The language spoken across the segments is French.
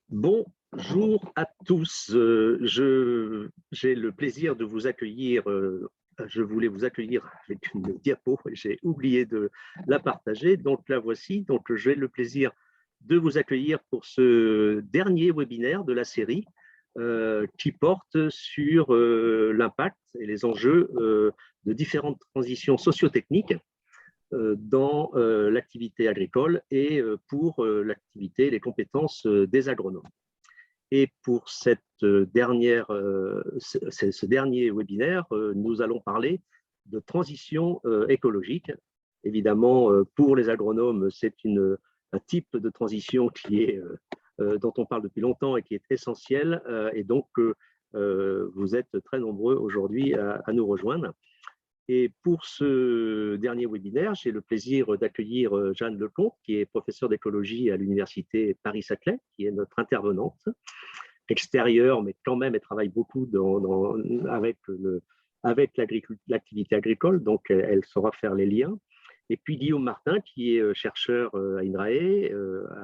Bonjour à tous. J'ai le plaisir de vous accueillir. Je voulais vous accueillir avec une diapo. J'ai oublié de la partager. Donc la voici. Donc j'ai le plaisir de vous accueillir pour ce dernier webinaire de la série qui porte sur l'impact et les enjeux de différentes transitions socio-techniques dans l'activité agricole et pour l'activité et les compétences des agronomes. Et pour ce dernier webinaire, nous allons parler de transition écologique. Évidemment, pour les agronomes, c'est un type de transition dont on parle depuis longtemps et qui est essentiel. Et donc, vous êtes très nombreux aujourd'hui à nous rejoindre. Et pour ce dernier webinaire, j'ai le plaisir d'accueillir Jeanne Lecomte, qui est professeure d'écologie à l'université Paris-Saclay, qui est notre intervenante extérieure, mais quand même, elle travaille beaucoup avec l'activité agricole, donc elle saura faire les liens. Et puis Guillaume Martin, qui est chercheur à INRAE,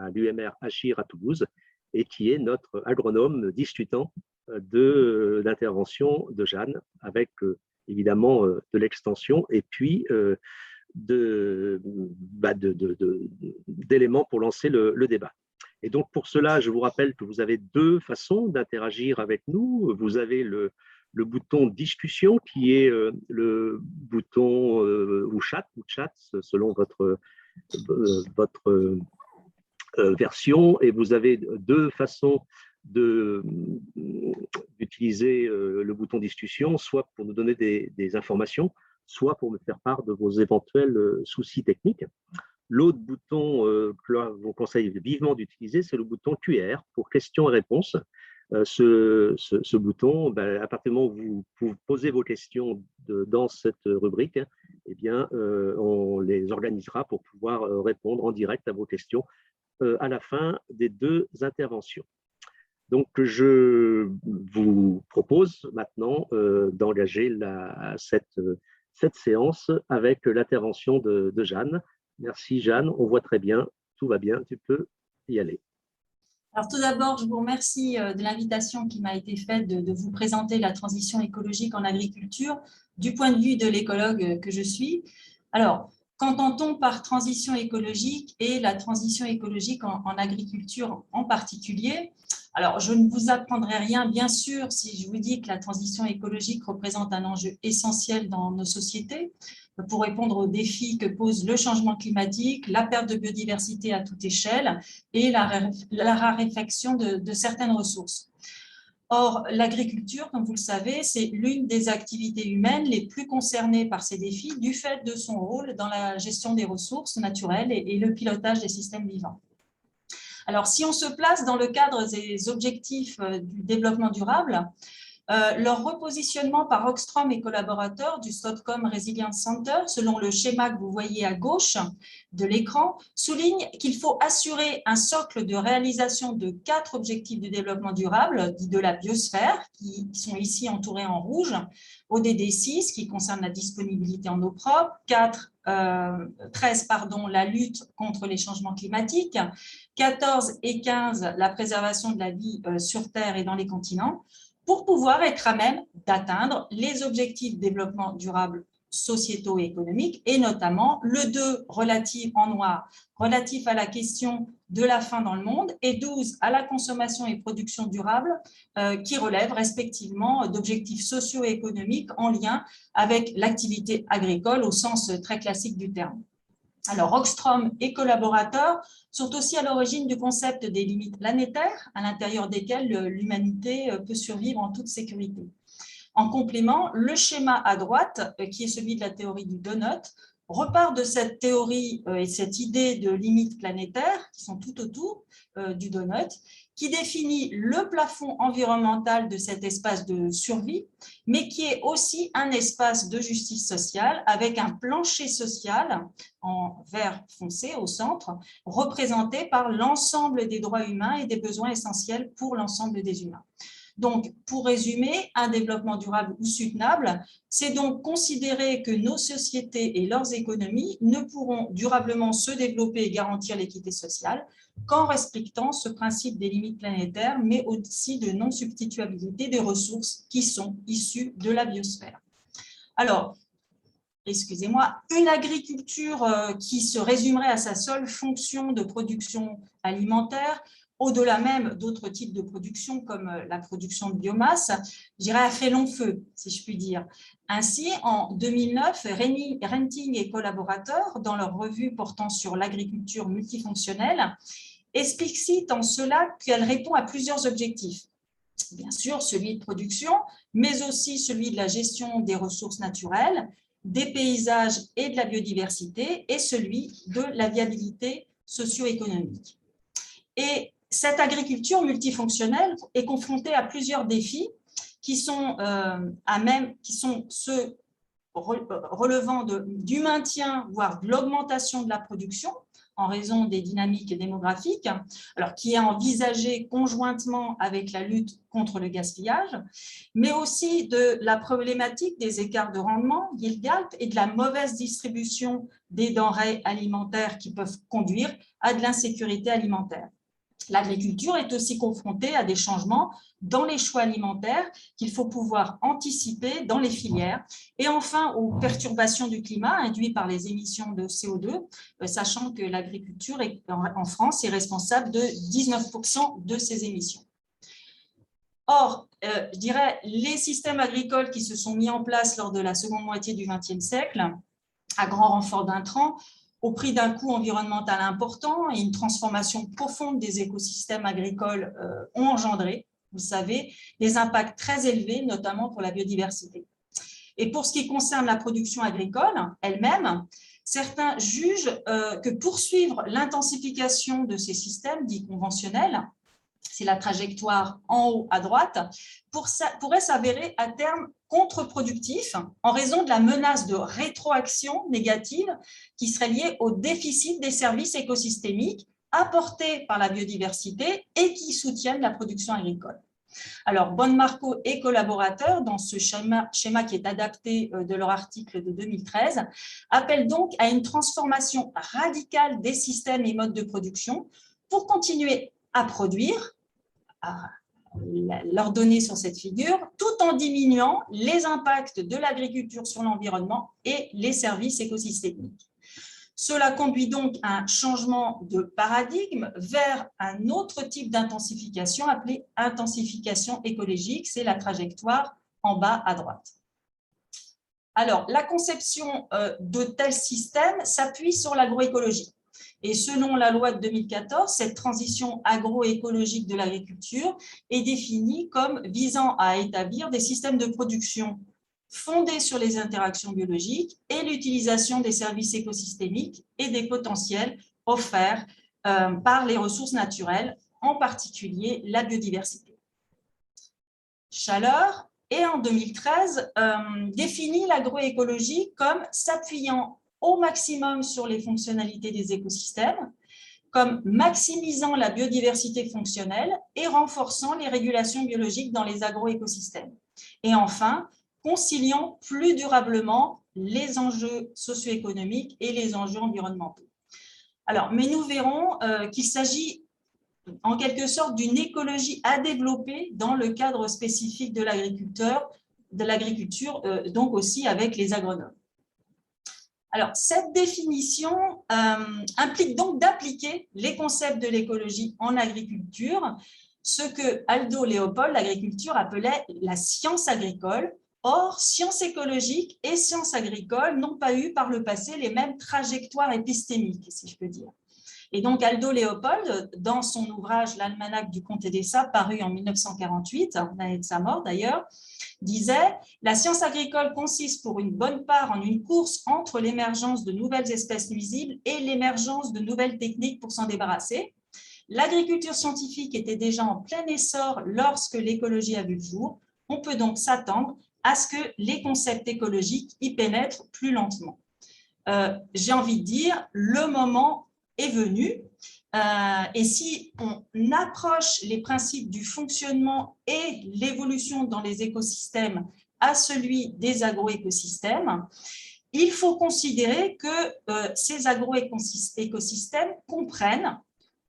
à l'UMR Achir à Toulouse, et qui est notre agronome discutant d'intervention de Jeanne, avec évidemment de l'extension et puis d'éléments pour lancer le débat. Et donc pour cela, je vous rappelle que vous avez deux façons d'interagir avec nous. Vous avez le bouton discussion qui est le bouton ou chat selon votre version, et vous avez deux façons d'utiliser le bouton discussion, soit pour nous donner des informations, soit pour me faire part de vos éventuels soucis techniques. L'autre bouton que je vous conseille vivement d'utiliser, c'est le bouton QR pour questions et réponses. Ce bouton, à partir du moment où vous posez vos questions dans cette rubrique, eh bien, on les organisera pour pouvoir répondre en direct à vos questions à la fin des deux interventions. Donc, je vous propose maintenant d'engager cette séance avec l'intervention de Jeanne. Merci Jeanne, on voit très bien, tout va bien, tu peux y aller. Alors tout d'abord, je vous remercie de l'invitation qui m'a été faite de vous présenter la transition écologique en agriculture du point de vue de l'écologue que je suis. Alors, qu'entend-on par transition écologique et la transition écologique en agriculture en particulier? Alors, je ne vous apprendrai rien, bien sûr, si je vous dis que la transition écologique représente un enjeu essentiel dans nos sociétés pour répondre aux défis que pose le changement climatique, la perte de biodiversité à toute échelle et la raréfaction de certaines ressources. Or, l'agriculture, comme vous le savez, c'est l'une des activités humaines les plus concernées par ces défis du fait de son rôle dans la gestion des ressources naturelles et le pilotage des systèmes vivants. Alors, si on se place dans le cadre des objectifs du développement durable, leur repositionnement par Oxfam et collaborateurs du Stockholm Resilience Center, selon le schéma que vous voyez à gauche de l'écran, souligne qu'il faut assurer un socle de réalisation de 4 objectifs du développement durable, dits de la biosphère, qui sont ici entourés en rouge, ODD 6, qui concerne la disponibilité en eau propre, 13, la lutte contre les changements climatiques, 14 et 15, la préservation de la vie sur Terre et dans les continents, pour pouvoir être à même d'atteindre les objectifs de développement durable sociétaux et économiques, et notamment le 2 relatif en noir, relatif à la question de la faim dans le monde, et 12 à la consommation et production durable, qui relèvent respectivement d'objectifs sociaux et économiques en lien avec l'activité agricole au sens très classique du terme. Alors, Oxfam et collaborateurs sont aussi à l'origine du concept des limites planétaires, à l'intérieur desquelles l'humanité peut survivre en toute sécurité. En complément, le schéma à droite, qui est celui de la théorie du donut, repart de cette théorie et cette idée de limites planétaires, qui sont tout autour du donut, qui définit le plafond environnemental de cet espace de survie, mais qui est aussi un espace de justice sociale avec un plancher social en vert foncé au centre, représenté par l'ensemble des droits humains et des besoins essentiels pour l'ensemble des humains. Donc, pour résumer, un développement durable ou soutenable, c'est donc considérer que nos sociétés et leurs économies ne pourront durablement se développer et garantir l'équité sociale qu'en respectant ce principe des limites planétaires, mais aussi de non-substituabilité des ressources qui sont issues de la biosphère. Alors, excusez-moi, une agriculture qui se résumerait à sa seule fonction de production alimentaire, au-delà même d'autres types de production comme la production de biomasse, je dirais a fait long feu, si je puis dire. Ainsi, en 2009, Renting et collaborateurs, dans leur revue portant sur l'agriculture multifonctionnelle, explicitent en cela qu'elle répond à plusieurs objectifs. Bien sûr, celui de production, mais aussi celui de la gestion des ressources naturelles, des paysages et de la biodiversité, et celui de la viabilité socio-économique. Et cette agriculture multifonctionnelle est confrontée à plusieurs défis qui sont ceux relevant du maintien, voire de l'augmentation de la production en raison des dynamiques démographiques, alors qui est envisagée conjointement avec la lutte contre le gaspillage, mais aussi de la problématique des écarts de rendement, yield gap, et de la mauvaise distribution des denrées alimentaires qui peuvent conduire à de l'insécurité alimentaire. L'agriculture est aussi confrontée à des changements dans les choix alimentaires qu'il faut pouvoir anticiper dans les filières, et enfin aux perturbations du climat induites par les émissions de CO2, sachant que l'agriculture en France est responsable de 19% de ces émissions. Or, je dirais, les systèmes agricoles qui se sont mis en place lors de la seconde moitié du XXe siècle, à grand renfort d'intrants, au prix d'un coût environnemental important et une transformation profonde des écosystèmes agricoles ont engendré, vous savez, des impacts très élevés, notamment pour la biodiversité. Et pour ce qui concerne la production agricole elle-même, certains jugent que poursuivre l'intensification de ces systèmes dits conventionnels, c'est la trajectoire en haut à droite, pourrait s'avérer à terme contre-productif en raison de la menace de rétroaction négative qui serait liée au déficit des services écosystémiques apportés par la biodiversité et qui soutiennent la production agricole. Alors, Bonmarco et collaborateurs, dans ce schéma qui est adapté de leur article de 2013, appellent donc à une transformation radicale des systèmes et modes de production pour continuer à produire, à leur donner sur cette figure, tout en diminuant les impacts de l'agriculture sur l'environnement et les services écosystémiques. Cela conduit donc à un changement de paradigme vers un autre type d'intensification appelée intensification écologique, c'est la trajectoire en bas à droite. Alors, la conception de tels systèmes s'appuie sur l'agroécologie. Et selon la loi de 2014, cette transition agroécologique de l'agriculture est définie comme visant à établir des systèmes de production fondés sur les interactions biologiques et l'utilisation des services écosystémiques et des potentiels offerts par les ressources naturelles, en particulier la biodiversité. Chaleur, et en 2013, définit l'agroécologie comme s'appuyant au maximum sur les fonctionnalités des écosystèmes, comme maximisant la biodiversité fonctionnelle et renforçant les régulations biologiques dans les agroécosystèmes. Et enfin, conciliant plus durablement les enjeux socio-économiques et les enjeux environnementaux. Alors, mais nous verrons qu'il s'agit en quelque sorte d'une écologie à développer dans le cadre spécifique de l'agriculture, donc aussi avec les agronomes. Alors, cette définition implique donc d'appliquer les concepts de l'écologie en agriculture, ce que Aldo Leopold, l'agriculture, appelait la science agricole. Or, science écologique et science agricole n'ont pas eu par le passé les mêmes trajectoires épistémiques, si je peux dire. Et donc, Aldo Leopold, dans son ouvrage « L'Almanach du Comte d'Essa », paru en 1948, l'année de sa mort d'ailleurs, disait « La science agricole consiste pour une bonne part en une course entre l'émergence de nouvelles espèces nuisibles et l'émergence de nouvelles techniques pour s'en débarrasser. L'agriculture scientifique était déjà en plein essor lorsque l'écologie a vu le jour. On peut donc s'attendre à ce que les concepts écologiques y pénètrent plus lentement. » J'ai envie de dire, le moment est venu, Et si on approche les principes du fonctionnement et l'évolution dans les écosystèmes à celui des agroécosystèmes, il faut considérer que ces agroécosystèmes comprennent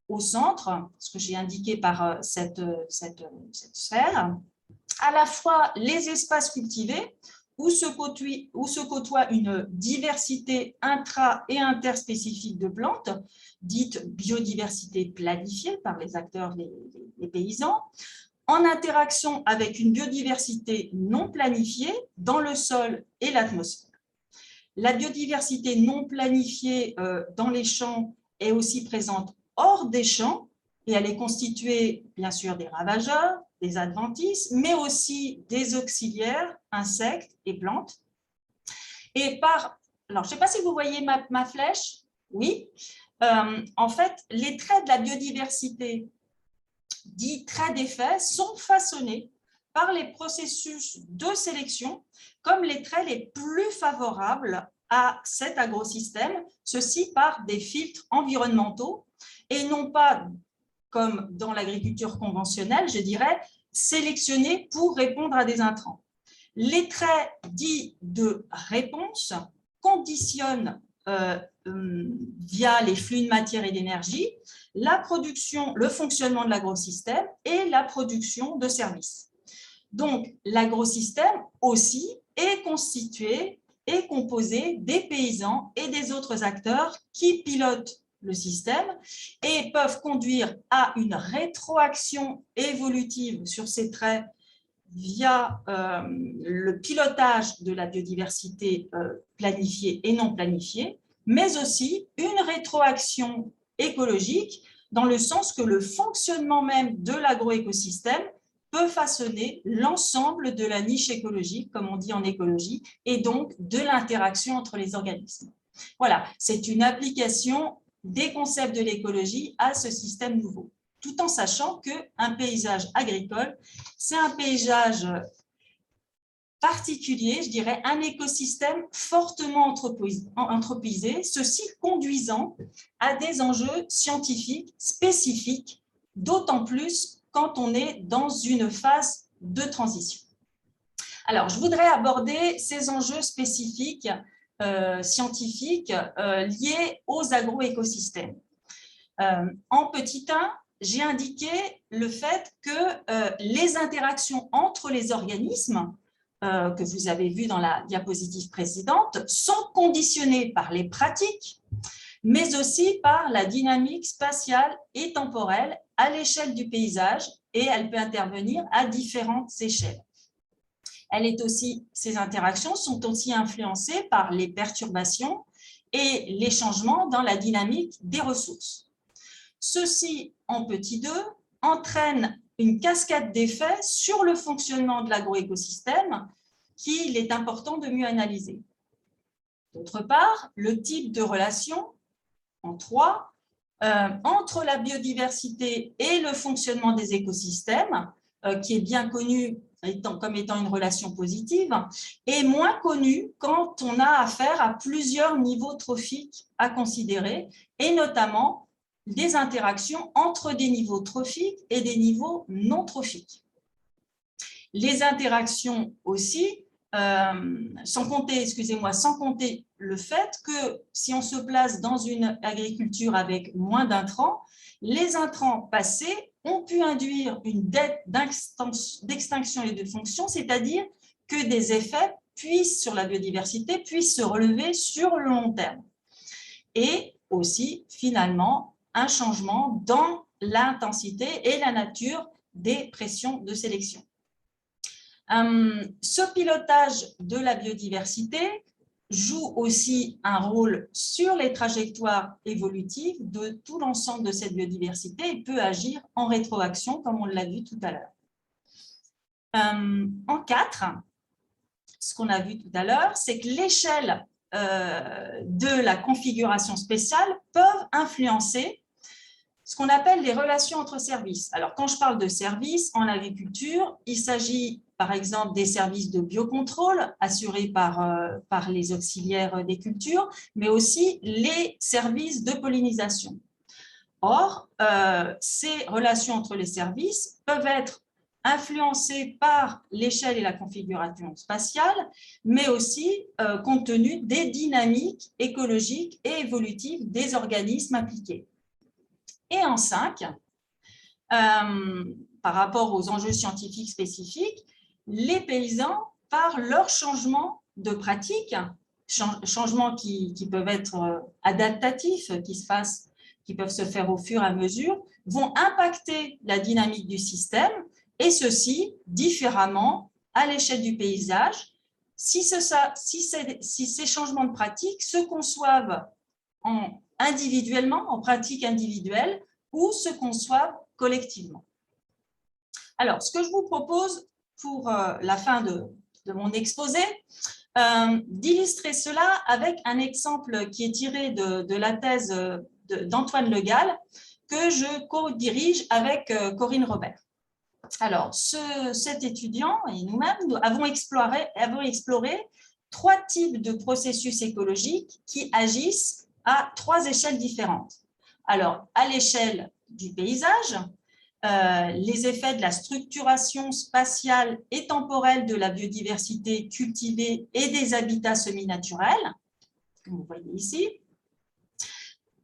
au centre, ce que j'ai indiqué par cette sphère, à la fois les espaces cultivés où se côtoie une diversité intra- et interspécifique de plantes, dite biodiversité planifiée par les acteurs, les paysans, en interaction avec une biodiversité non planifiée dans le sol et l'atmosphère. La biodiversité non planifiée dans les champs est aussi présente hors des champs et elle est constituée bien sûr des ravageurs, des adventices, mais aussi des auxiliaires, insectes et plantes. Et alors je ne sais pas si vous voyez ma flèche, oui. En fait, les traits de la biodiversité, dits traits d'effet, sont façonnés par les processus de sélection comme les traits les plus favorables à cet agrosystème, ceci par des filtres environnementaux et non pas, comme dans l'agriculture conventionnelle, je dirais, sélectionnés pour répondre à des intrants. Les traits dits de réponse conditionnent via les flux de matière et d'énergie la production, le fonctionnement de l'agrosystème et la production de services. Donc, l'agrosystème aussi est constitué et composé des paysans et des autres acteurs qui pilotent le système et peuvent conduire à une rétroaction évolutive sur ces traits via le pilotage de la biodiversité planifiée et non planifiée, mais aussi une rétroaction écologique dans le sens que le fonctionnement même de l'agroécosystème peut façonner l'ensemble de la niche écologique, comme on dit en écologie, et donc de l'interaction entre les organismes. Voilà, c'est une application des concepts de l'écologie à ce système nouveau, tout en sachant qu'un paysage agricole, c'est un paysage particulier, je dirais un écosystème fortement anthropisé, ceci conduisant à des enjeux scientifiques spécifiques, d'autant plus quand on est dans une phase de transition. Alors, je voudrais aborder ces enjeux spécifiques scientifiques liés aux agroécosystèmes. En petit 1, j'ai indiqué le fait que les interactions entre les organismes, que vous avez vu dans la diapositive précédente, sont conditionnées par les pratiques, mais aussi par la dynamique spatiale et temporelle à l'échelle du paysage, et elle peut intervenir à différentes échelles. Ces interactions sont aussi influencées par les perturbations et les changements dans la dynamique des ressources. Ceci, en petit 2, entraîne une cascade d'effets sur le fonctionnement de l'agroécosystème qu'il est important de mieux analyser. D'autre part, le type de relation, en 3, entre la biodiversité et le fonctionnement des écosystèmes, qui est bien connu comme étant une relation positive, est moins connu quand on a affaire à plusieurs niveaux trophiques à considérer, et notamment des interactions entre des niveaux trophiques et des niveaux non trophiques. Les interactions aussi, sans compter le fait que si on se place dans une agriculture avec moins d'intrants, les intrants passés ont pu induire une dette d'extinction et de fonction, c'est-à-dire que des effets sur la biodiversité puissent se relever sur le long terme. Et aussi, finalement, un changement dans l'intensité et la nature des pressions de sélection. Ce pilotage de la biodiversité joue aussi un rôle sur les trajectoires évolutives de tout l'ensemble de cette biodiversité et peut agir en rétroaction, comme on l'a vu tout à l'heure. En 4, ce qu'on a vu tout à l'heure, c'est que l'échelle de la configuration spéciale peuvent influencer ce qu'on appelle les relations entre services. Alors, quand je parle de services en agriculture, il s'agit par exemple des services de biocontrôle assurés par les auxiliaires des cultures, mais aussi les services de pollinisation. Or, ces relations entre les services peuvent être influencées par l'échelle et la configuration spatiale, mais aussi compte tenu des dynamiques écologiques et évolutives des organismes impliqués. Et en 5, par rapport aux enjeux scientifiques spécifiques, les paysans, par leur changement de pratique, changements qui peuvent être adaptatifs, qui peuvent se faire au fur et à mesure, vont impacter la dynamique du système, et ceci différemment à l'échelle du paysage, si ces changements de pratique se conçoivent individuellement, en pratique individuelle, ou se conçoivent collectivement. Alors, ce que je vous propose pour la fin de mon exposé, d'illustrer cela avec un exemple qui est tiré de la thèse d'Antoine Le Gall, que je co-dirige avec Corinne Robert. Alors, cet étudiant et nous-mêmes avons exploré 3 types de processus écologiques qui agissent à 3 échelles différentes. Alors, à l'échelle du paysage, les effets de la structuration spatiale et temporelle de la biodiversité cultivée et des habitats semi-naturels, que vous voyez ici,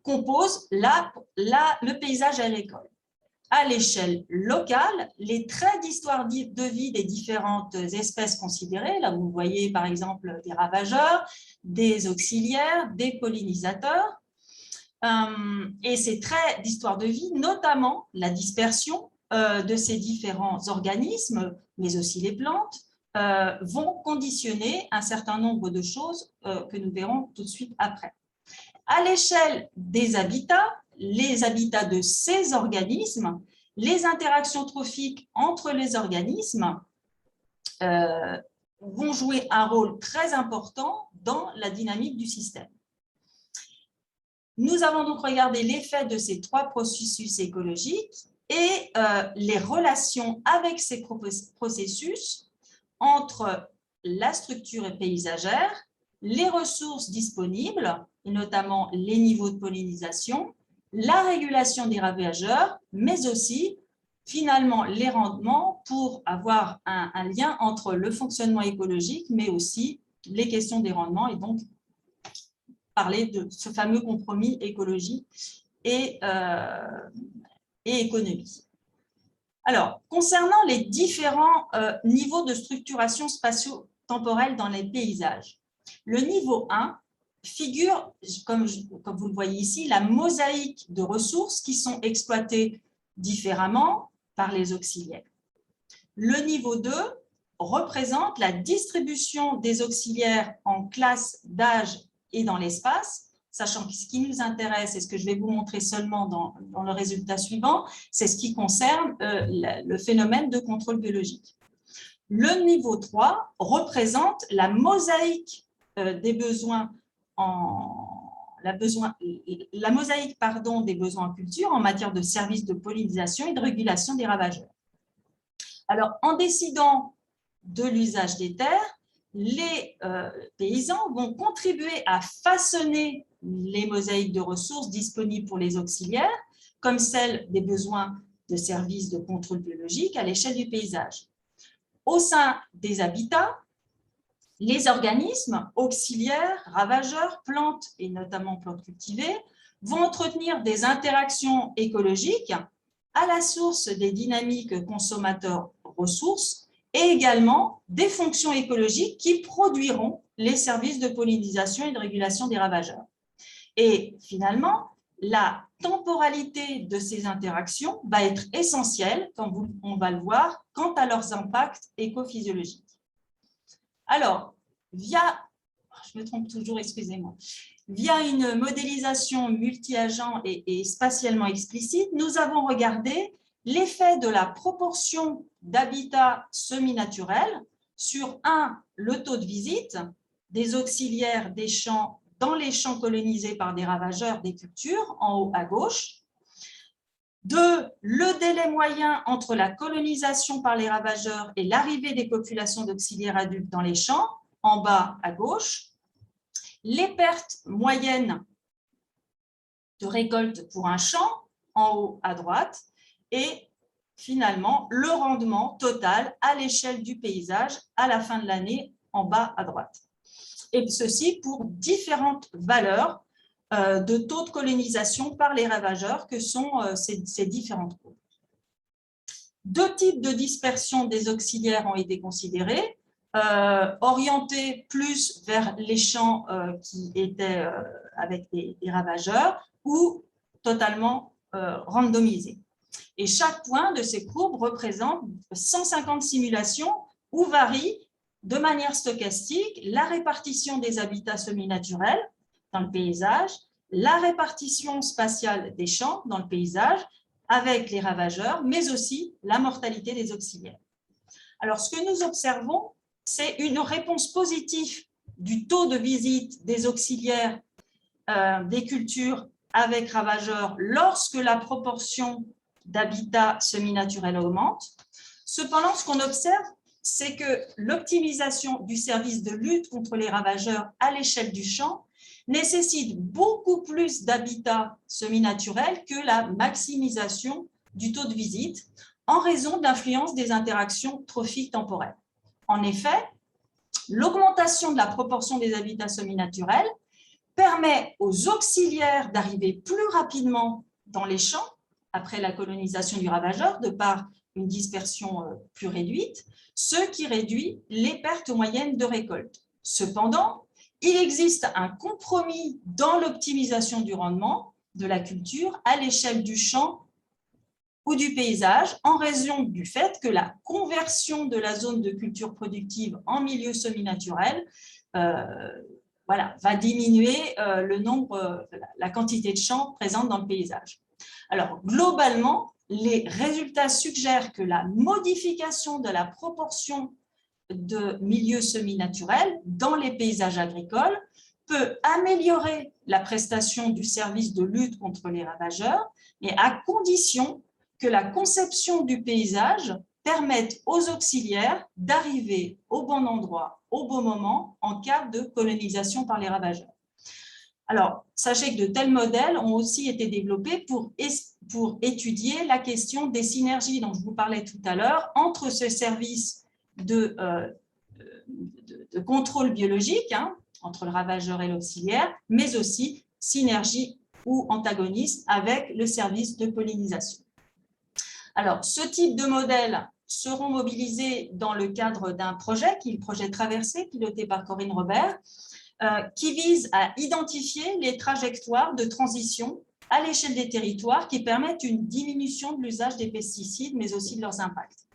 composent le paysage agricole. À l'échelle locale, les traits d'histoire de vie des différentes espèces considérées, là vous voyez par exemple des ravageurs, des auxiliaires, des pollinisateurs, et ces traits d'histoire de vie, notamment la dispersion de ces différents organismes, mais aussi les plantes, vont conditionner un certain nombre de choses que nous verrons tout de suite après. À l'échelle des habitats, les habitats de ces organismes, les interactions trophiques entre les organismes vont jouer un rôle très important dans la dynamique du système. Nous avons donc regardé l'effet de ces 3 processus écologiques et les relations avec ces processus entre la structure paysagère, les ressources disponibles, et notamment les niveaux de pollinisation, la régulation des ravageurs, mais aussi finalement les rendements pour avoir un lien entre le fonctionnement écologique, mais aussi les questions des rendements, et donc parler de ce fameux compromis écologie et économie. Alors, concernant les différents niveaux de structuration spatio-temporelle dans les paysages, le niveau 1 figure, comme vous le voyez ici, la mosaïque de ressources qui sont exploitées différemment par les auxiliaires. Le niveau 2 représente la distribution des auxiliaires en classes d'âge et dans l'espace, sachant que ce qui nous intéresse et ce que je vais vous montrer seulement dans le résultat suivant, c'est ce qui concerne le phénomène de contrôle biologique. Le niveau 3 représente la mosaïque des besoins la mosaïque des besoins en culture en matière de services de pollinisation et de régulation des ravageurs. Alors, en décidant de l'usage des terres, les paysans vont contribuer à façonner les mosaïques de ressources disponibles pour les auxiliaires, comme celle des besoins de services de contrôle biologique à l'échelle du paysage. Au sein des habitats, les organismes auxiliaires, ravageurs, plantes et notamment plantes cultivées vont entretenir des interactions écologiques à la source des dynamiques consommateurs-ressources et également des fonctions écologiques qui produiront les services de pollinisation et de régulation des ravageurs. Et finalement, la temporalité de ces interactions va être essentielle, comme on va le voir, quant à leurs impacts écophysiologiques. Alors, je me trompe toujours, excusez-moi, via une modélisation multi-agent et spatialement explicite, nous avons regardé l'effet de la proportion d'habitats semi-naturels sur le taux de visite des auxiliaires des champs dans les champs colonisés par des ravageurs des cultures, en haut à gauche. 2, le délai moyen entre la colonisation par les ravageurs et l'arrivée des populations d'auxiliaires adultes dans les champs, en bas à gauche. Les pertes moyennes de récolte pour un champ en haut à droite, et finalement le rendement total à l'échelle du paysage à la fin de l'année en bas à droite. Et ceci pour différentes valeurs de taux de colonisation par les ravageurs que sont ces différentes courbes. Deux types de dispersion des auxiliaires ont été considérés, orientés plus vers les champs qui étaient avec des ravageurs ou totalement randomisés. Et chaque point de ces courbes représente 150 simulations où varie de manière stochastique la répartition des habitats semi-naturels dans le paysage, la répartition spatiale des champs dans le paysage avec les ravageurs, mais aussi la mortalité des auxiliaires. Alors, ce que nous observons, c'est une réponse positive du taux de visite des auxiliaires des cultures avec ravageurs lorsque la proportion d'habitats semi-naturels augmente. Cependant, ce qu'on observe, c'est que l'optimisation du service de lutte contre les ravageurs à l'échelle du champ nécessite beaucoup plus d'habitats semi-naturels que la maximisation du taux de visite en raison de l'influence des interactions trophiques temporelles. En effet, l'augmentation de la proportion des habitats semi-naturels permet aux auxiliaires d'arriver plus rapidement dans les champs après la colonisation du ravageur de par une dispersion plus réduite, ce qui réduit les pertes moyennes de récolte. Cependant, il existe un compromis dans l'optimisation du rendement de la culture à l'échelle du champ ou du paysage en raison du fait que la conversion de la zone de culture productive en milieu semi-naturel va diminuer le nombre, la quantité de champs présente dans le paysage. Alors, globalement, les résultats suggèrent que la modification de la proportion de milieux semi-naturels dans les paysages agricoles peut améliorer la prestation du service de lutte contre les ravageurs, mais à condition que la conception du paysage permette aux auxiliaires d'arriver au bon endroit, au bon moment, en cas de colonisation par les ravageurs. Alors, sachez que de tels modèles ont aussi été développés pour étudier la question des synergies dont je vous parlais tout à l'heure entre ce service de contrôle biologique, entre le ravageur et l'auxiliaire, mais aussi synergie ou antagonisme avec le service de pollinisation. Alors, ce type de modèles seront mobilisés dans le cadre d'un projet, qui est le projet Traversée, piloté par Corinne Robert, qui vise à identifier les trajectoires de transition à l'échelle des territoires qui permettent une diminution de l'usage des pesticides, mais aussi de leurs impacts.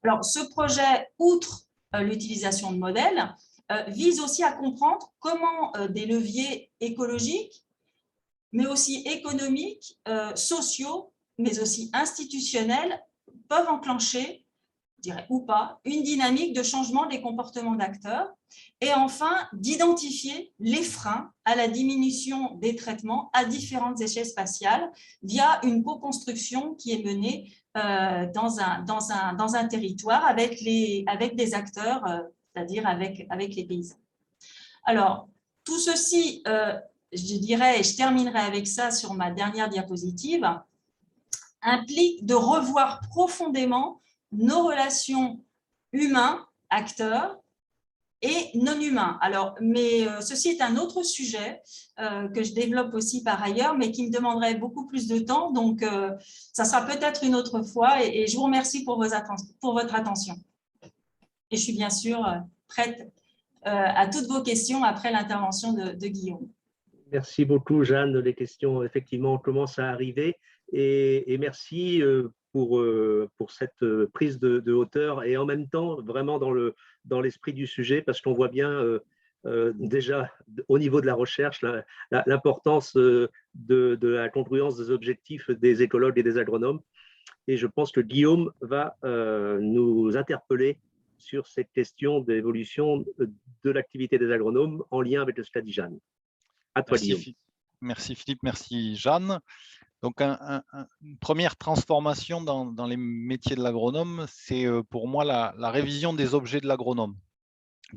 Alors, ce projet, outre l'utilisation de modèles, vise aussi à comprendre comment des leviers écologiques, mais aussi économiques, sociaux, mais aussi institutionnels, peuvent enclencher, je dirais, ou pas, une dynamique de changement des comportements d'acteurs, et enfin d'identifier les freins à la diminution des traitements à différentes échelles spatiales via une co-construction qui est menée dans un territoire avec des acteurs, c'est-à-dire avec les paysans. Alors, tout ceci, je dirais, et je terminerai avec ça sur ma dernière diapositive, implique de revoir profondément nos relations humains, acteurs, et non humains. Alors, mais ceci est un autre sujet que je développe aussi par ailleurs, mais qui me demanderait beaucoup plus de temps. Donc, ça sera peut-être une autre fois. Et je vous remercie pour votre attention. Et je suis bien sûr prête à toutes vos questions après l'intervention de Guillaume. Merci beaucoup, Jeanne. Les questions, effectivement, commencent à arriver. Et merci pour cette prise de hauteur et en même temps, vraiment dans l'esprit du sujet, parce qu'on voit bien déjà au niveau de la recherche l'importance de la congruence des objectifs des écologues et des agronomes. Et je pense que Guillaume va nous interpeller sur cette question d'évolution de l'activité des agronomes en lien avec ce qu'a dit Jeanne. À toi, Guillaume. Merci Philippe, merci Jeanne. Donc, une première transformation dans les métiers de l'agronome, c'est pour moi la révision des objets de l'agronome,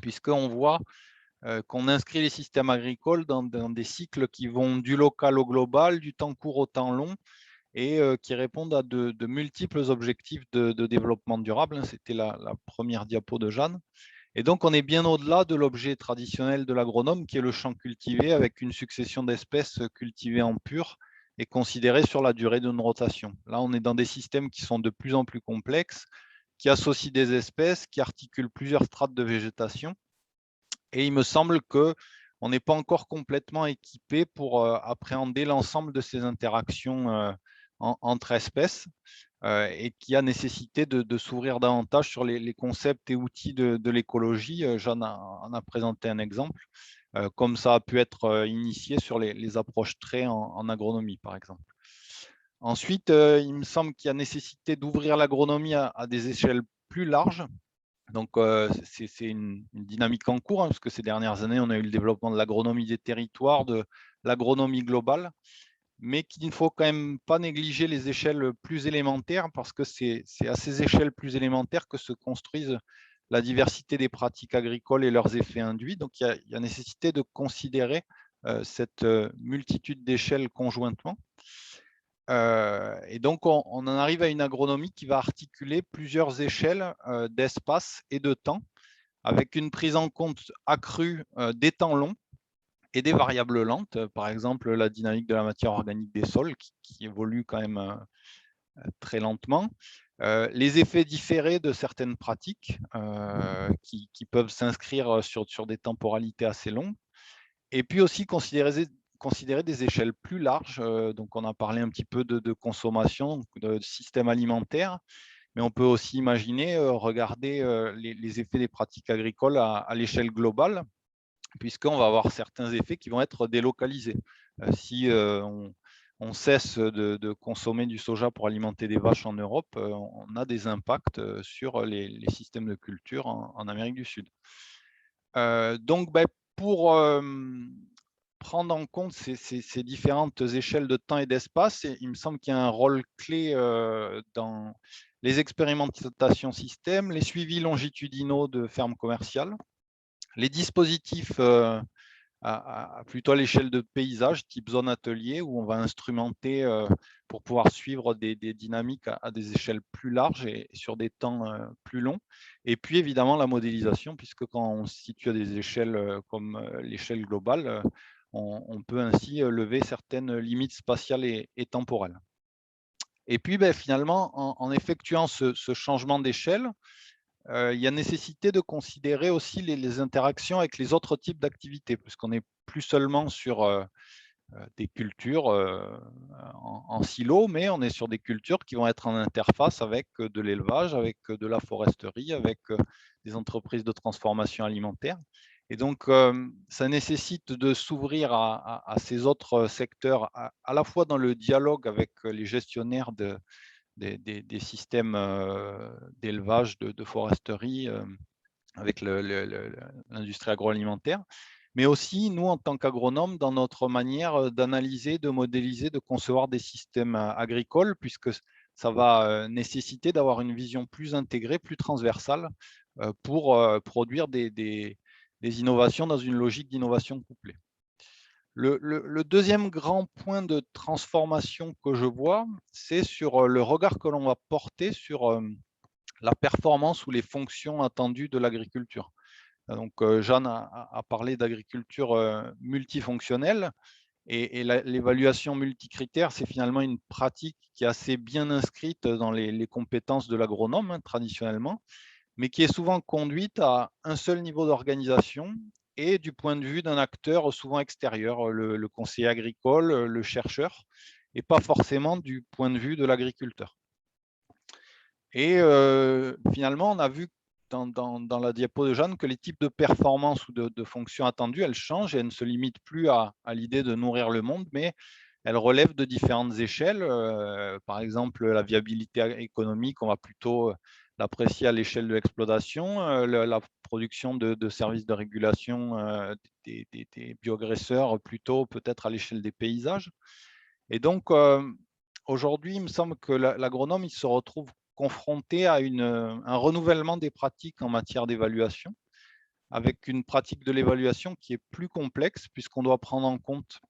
puisqu'on voit qu'on inscrit les systèmes agricoles dans des cycles qui vont du local au global, du temps court au temps long, et qui répondent à de multiples objectifs de développement durable. C'était la première diapo de Jeanne. Et donc, on est bien au-delà de l'objet traditionnel de l'agronome, qui est le champ cultivé avec une succession d'espèces cultivées en pur et considérées sur la durée d'une rotation. Là, on est dans des systèmes qui sont de plus en plus complexes, qui associent des espèces, qui articulent plusieurs strates de végétation. Et il me semble qu'on n'est pas encore complètement équipé pour appréhender l'ensemble de ces interactions entre espèces et qui a nécessité de s'ouvrir davantage sur les concepts et outils de l'écologie. Jeanne en a présenté un exemple, comme ça a pu être initié sur les approches traits en agronomie, par exemple. Ensuite, il me semble qu'il y a nécessité d'ouvrir l'agronomie à des échelles plus larges. Donc, c'est une dynamique en cours, parce que ces dernières années, on a eu le développement de l'agronomie des territoires, de l'agronomie globale, mais qu'il ne faut quand même pas négliger les échelles plus élémentaires, parce que c'est à ces échelles plus élémentaires que se construisent la diversité des pratiques agricoles et leurs effets induits. Donc, il y a nécessité de considérer cette multitude d'échelles conjointement. Et donc, on en arrive à une agronomie qui va articuler plusieurs échelles d'espace et de temps, avec une prise en compte accrue des temps longs et des variables lentes, par exemple la dynamique de la matière organique des sols, qui évolue quand même très lentement, les effets différés de certaines pratiques qui peuvent s'inscrire sur des temporalités assez longues, et puis aussi considérer des échelles plus larges. Donc, on a parlé un petit peu de consommation, de système alimentaire, mais on peut aussi imaginer regarder les effets des pratiques agricoles à l'échelle globale, puisqu'on va avoir certains effets qui vont être délocalisés. Si on cesse de consommer du soja pour alimenter des vaches en Europe, on a des impacts sur les systèmes de culture en Amérique du Sud. Donc, pour prendre en compte ces différentes échelles de temps et d'espace, il me semble qu'il y a un rôle clé dans les expérimentations systèmes, les suivis longitudinaux de fermes commerciales, les dispositifs plutôt à l'échelle de paysage, type zone atelier, où on va instrumenter pour pouvoir suivre des dynamiques à des échelles plus larges et sur des temps plus longs. Et puis évidemment la modélisation, puisque quand on se situe à des échelles comme l'échelle globale, on peut ainsi lever certaines limites spatiales et temporelles. Et puis finalement, en effectuant ce changement d'échelle, il y a nécessité de considérer aussi les interactions avec les autres types d'activités, puisqu'on n'est plus seulement sur des cultures en silo, mais on est sur des cultures qui vont être en interface avec de l'élevage, avec de la foresterie, avec des entreprises de transformation alimentaire. Et donc, ça nécessite de s'ouvrir à ces autres secteurs, à la fois dans le dialogue avec les gestionnaires des systèmes d'élevage, de foresterie, avec l'industrie agroalimentaire, mais aussi nous, en tant qu'agronomes, dans notre manière d'analyser, de modéliser, de concevoir des systèmes agricoles, puisque ça va nécessiter d'avoir une vision plus intégrée, plus transversale, pour produire des innovations dans une logique d'innovation couplée. Le deuxième grand point de transformation que je vois, c'est sur le regard que l'on va porter sur la performance ou les fonctions attendues de l'agriculture. Donc, Jeanne a parlé d'agriculture multifonctionnelle, et l'évaluation multicritère, c'est finalement une pratique qui est assez bien inscrite dans les compétences de l'agronome, traditionnellement, mais qui est souvent conduite à un seul niveau d'organisation et du point de vue d'un acteur souvent extérieur, le conseiller agricole, le chercheur, et pas forcément du point de vue de l'agriculteur. Et finalement, on a vu dans la diapo de Jeanne que les types de performances ou de fonctions attendues, elles changent et elles ne se limitent plus à l'idée de nourrir le monde, mais elles relèvent de différentes échelles. Par exemple, la viabilité économique, on va plutôt l'apprécier à l'échelle de l'exploitation, la production de services de régulation des bioagresseurs plutôt peut-être à l'échelle des paysages. Et donc, aujourd'hui, il me semble que l'agronome il se retrouve confronté à un renouvellement des pratiques en matière d'évaluation, avec une pratique de l'évaluation qui est plus complexe, puisqu'on doit prendre en compte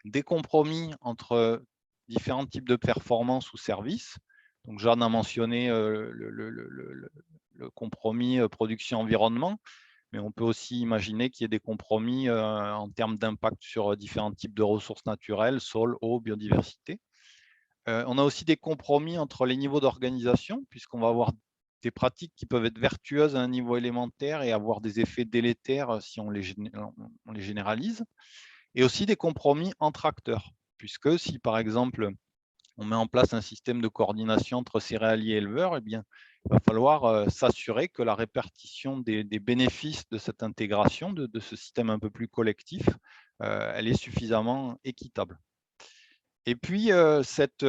des compromis entre différents types de performances ou services. Donc, Jeanne a mentionné le compromis production-environnement, mais on peut aussi imaginer qu'il y ait des compromis en termes d'impact sur différents types de ressources naturelles, sol, eau, biodiversité. On a aussi des compromis entre les niveaux d'organisation, puisqu'on va avoir des pratiques qui peuvent être vertueuses à un niveau élémentaire et avoir des effets délétères si on les généralise. Et aussi des compromis entre acteurs, puisque si par exemple on met en place un système de coordination entre céréaliers et éleveurs, eh bien, il va falloir s'assurer que la répartition des bénéfices de cette intégration, de ce système un peu plus collectif, elle est suffisamment équitable. Et puis, cette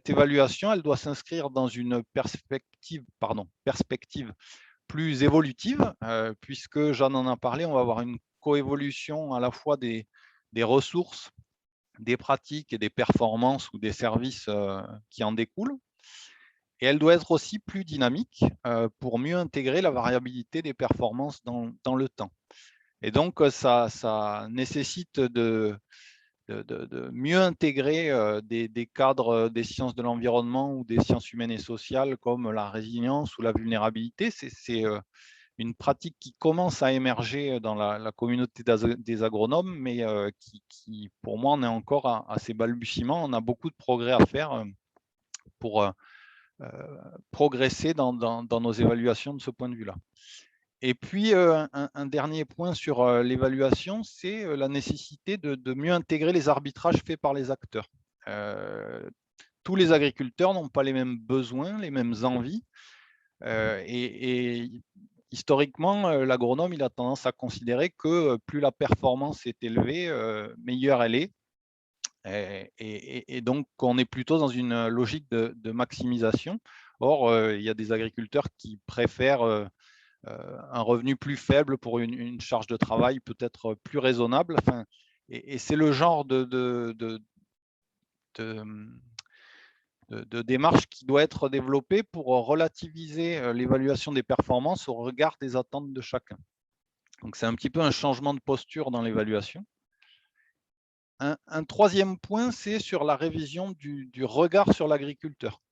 évaluation, elle doit s'inscrire dans une perspective plus évolutive, puisque Jeanne en a parlé, on va avoir une coévolution à la fois des ressources, des pratiques et des performances ou des services qui en découlent. Et elle doit être aussi plus dynamique pour mieux intégrer la variabilité des performances dans le temps. Et donc, ça nécessite de mieux intégrer des cadres des sciences de l'environnement ou des sciences humaines et sociales comme la résilience ou la vulnérabilité. C'est une pratique qui commence à émerger dans la communauté des agronomes, mais qui, pour moi, en est encore à ses balbutiements. On a beaucoup de progrès à faire pour progresser dans nos évaluations de ce point de vue-là. Et puis, un dernier point sur l'évaluation, c'est la nécessité de mieux intégrer les arbitrages faits par les acteurs. Tous les agriculteurs n'ont pas les mêmes besoins, les mêmes envies. Et historiquement, l'agronome, il a tendance à considérer que plus la performance est élevée, meilleure elle est. Et donc, on est plutôt dans une logique de maximisation. Or, il y a des agriculteurs qui préfèrent un revenu plus faible pour une charge de travail peut-être plus raisonnable. Enfin, et c'est le genre de démarche qui doit être développée pour relativiser l'évaluation des performances au regard des attentes de chacun. Donc, c'est un petit peu un changement de posture dans l'évaluation. Un troisième point, c'est sur la révision du regard sur l'agriculteur.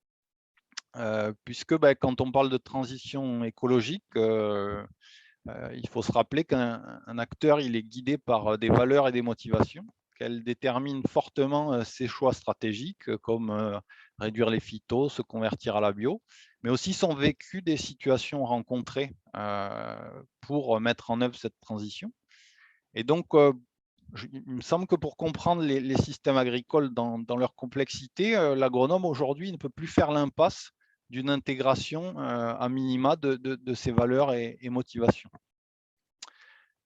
Puisque quand on parle de transition écologique, il faut se rappeler qu'un acteur, il est guidé par des valeurs et des motivations, qu'elles déterminent fortement ses choix stratégiques, comme réduire les phytos, se convertir à la bio, mais aussi son vécu des situations rencontrées pour mettre en œuvre cette transition. Et donc, il me semble que pour comprendre les systèmes agricoles dans leur complexité, l'agronome aujourd'hui ne peut plus faire l'impasse d'une intégration à minima de ces valeurs et motivations.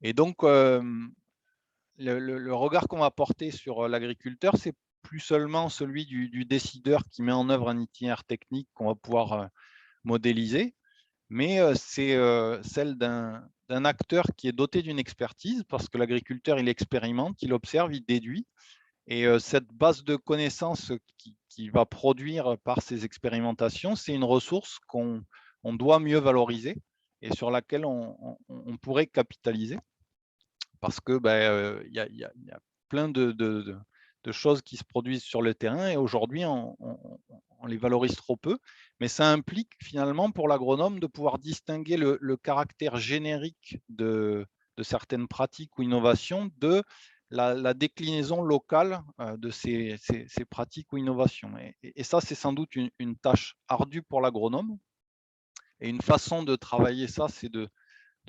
Et donc, le regard qu'on va porter sur l'agriculteur, c'est plus seulement celui du décideur qui met en œuvre un itinéraire technique qu'on va pouvoir modéliser, mais c'est celle d'un acteur qui est doté d'une expertise, parce que l'agriculteur, il expérimente, il observe, il déduit, et cette base de connaissances qui va produire par ces expérimentations, c'est une ressource qu'on doit mieux valoriser et sur laquelle on pourrait capitaliser, parce que y a plein de choses qui se produisent sur le terrain et aujourd'hui, on les valorise trop peu. Mais ça implique finalement pour l'agronome de pouvoir distinguer le caractère générique de certaines pratiques ou innovations de la déclinaison locale de ces pratiques ou innovations. Et ça, c'est sans doute une tâche ardue pour l'agronome. Et une façon de travailler ça, c'est de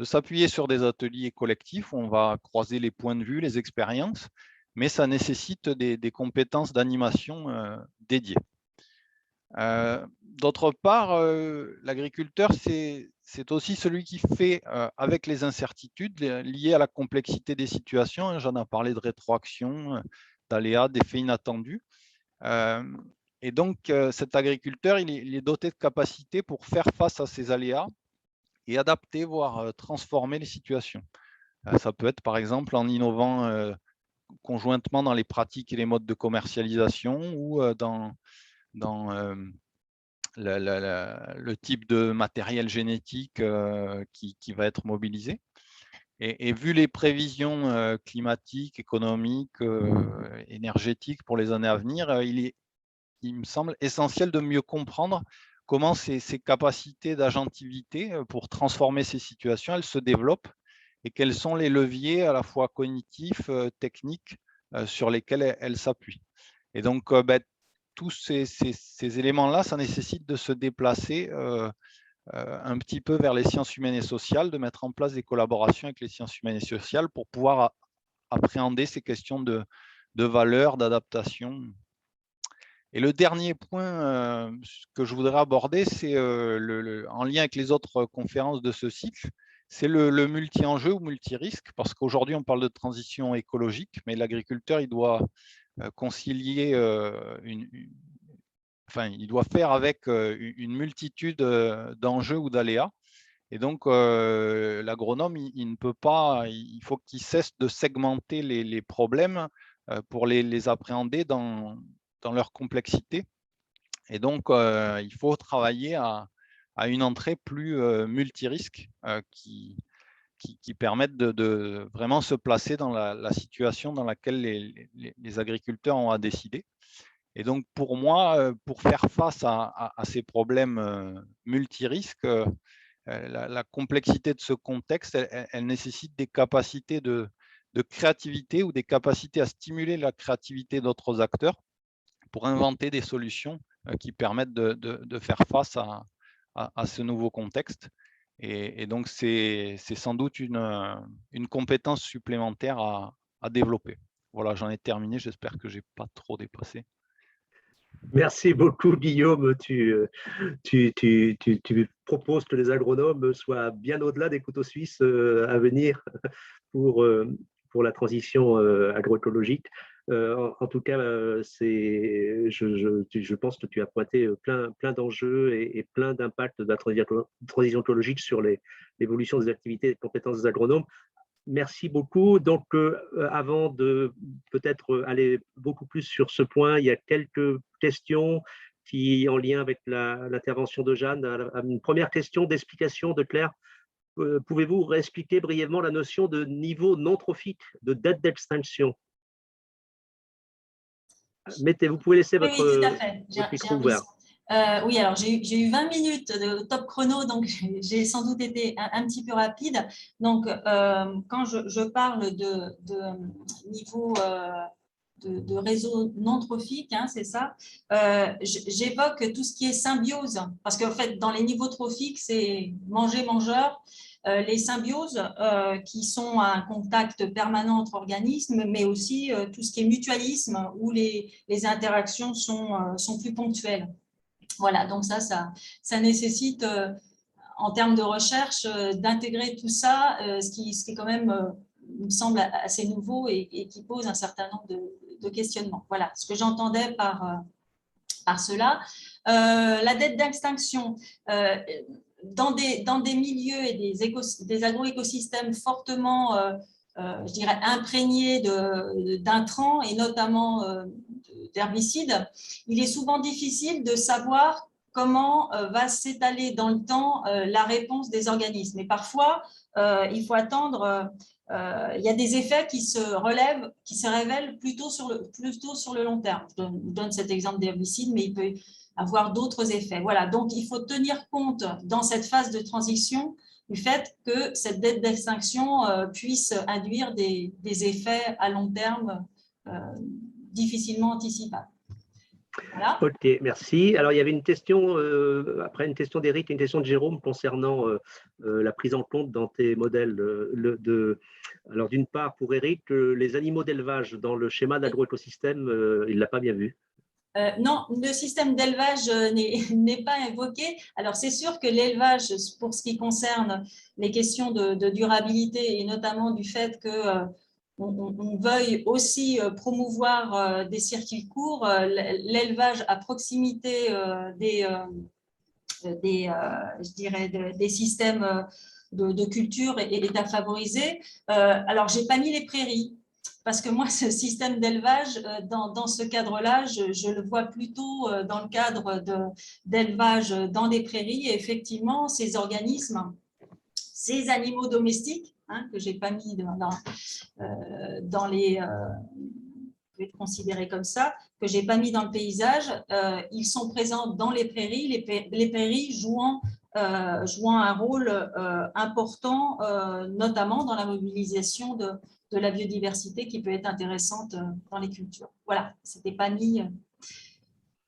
s'appuyer sur des ateliers collectifs où on va croiser les points de vue, les expériences, mais ça nécessite des compétences d'animation dédiées. D'autre part, l'agriculteur, c'est aussi celui qui fait avec les incertitudes liées à la complexité des situations. J'en ai parlé de rétroaction, d'aléas, d'effets inattendus. Et donc, cet agriculteur, il est doté de capacités pour faire face à ces aléas et adapter, voire transformer les situations. Ça peut être par exemple en innovant conjointement dans les pratiques et les modes de commercialisation ou dans le type de matériel génétique qui va être mobilisé. Et vu les prévisions climatiques, économiques, énergétiques pour les années à venir, il est il me semble essentiel de mieux comprendre comment ces capacités d'agentivité pour transformer ces situations, elles se développent et quels sont les leviers à la fois cognitifs, techniques, sur lesquels elles s'appuient. Et donc, tous ces éléments-là, ça nécessite de se déplacer un petit peu vers les sciences humaines et sociales, de mettre en place des collaborations avec les sciences humaines et sociales pour pouvoir appréhender ces questions de valeur, d'adaptation. Et le dernier point que je voudrais aborder, c'est en lien avec les autres conférences de ce cycle, c'est le multi-enjeu ou multi-risque, parce qu'aujourd'hui, on parle de transition écologique, mais l'agriculteur, il doit concilier, il doit faire avec une multitude d'enjeux ou d'aléas. Et donc, l'agronome, il ne peut pas, il faut qu'il cesse de segmenter les problèmes pour les appréhender dans leur complexité. Et donc, il faut travailler à une entrée plus multirisque qui permette de vraiment se placer dans la situation dans laquelle les agriculteurs ont à décider. Et donc, pour moi, pour faire face à ces problèmes multirisques, la complexité de ce contexte, elle nécessite des capacités de créativité ou des capacités à stimuler la créativité d'autres acteurs pour inventer des solutions qui permettent de faire face à ce nouveau contexte. Et donc, c'est sans doute une compétence supplémentaire à développer. Voilà, j'en ai terminé. J'espère que je n'ai pas trop dépassé. Merci beaucoup, Guillaume. Tu proposes que les agronomes soient bien au-delà des couteaux suisses à venir pour la transition agroécologique. En tout cas, je pense que tu as pointé plein d'enjeux et plein d'impacts de la transition écologique sur l'évolution des activités et des compétences des agronomes. Merci beaucoup. Donc, avant de peut-être aller beaucoup plus sur ce point, il y a quelques questions qui, en lien avec l'intervention de Jeanne. Une première question d'explication de Claire. Pouvez-vous réexpliquer brièvement la notion de niveau non trophique, de dette d'extinction? Vous pouvez laisser oui, tout à fait. micro ouvert. Oui, alors j'ai eu 20 minutes de top chrono, donc j'ai sans doute été un petit peu rapide. Donc, quand je parle de niveau de réseau non trophique, hein, c'est ça, j'évoque tout ce qui est symbiose, parce qu'en fait, dans les niveaux trophiques, c'est manger-mangeur. Les symbioses qui sont un contact permanent entre organismes, mais aussi tout ce qui est mutualisme, où les interactions sont plus ponctuelles. Voilà, donc ça nécessite, en termes de recherche, d'intégrer tout ça, ce qui est quand même, me semble, assez nouveau et qui pose un certain nombre de questionnements. Voilà, ce que j'entendais par cela. La dette d'extinction, dans des milieux et des agroécosystèmes fortement, je dirais, imprégnés d'intrants et notamment d'herbicides, il est souvent difficile de savoir comment va s'étaler dans le temps la réponse des organismes. Et parfois, il faut attendre. Il y a des effets qui se révèlent plutôt sur le long terme. Je donne cet exemple d'herbicide, mais il peut avoir d'autres effets. Voilà, donc il faut tenir compte dans cette phase de transition du fait que cette dette d'extinction puisse induire des effets à long terme difficilement anticipables. Voilà. Ok, merci. Alors, il y avait une question, après une question d'Éric, une question de Jérôme concernant la prise en compte dans tes modèles. Alors, d'une part, pour Éric, les animaux d'élevage dans le schéma d'agroécosystème, il ne l'a pas bien vu. Non, le système d'élevage n'est pas évoqué. Alors, c'est sûr que l'élevage, pour ce qui concerne les questions de durabilité et notamment du fait que on veuille aussi promouvoir des circuits courts, l'élevage à proximité je dirais des systèmes de culture est à favoriser. Alors, je n'ai pas mis les prairies, parce que moi, ce système d'élevage, dans ce cadre-là, je le vois plutôt dans le cadre d'élevage dans des prairies. Et effectivement, ces organismes, ces animaux domestiques, hein, que je n'ai pas mis dans les… peut être considéré comme ça, que je n'ai pas mis dans le paysage. Ils sont présents dans les prairies, les prairies jouant un rôle important, notamment dans la mobilisation de la biodiversité qui peut être intéressante dans les cultures. Voilà, ce n'était pas mis,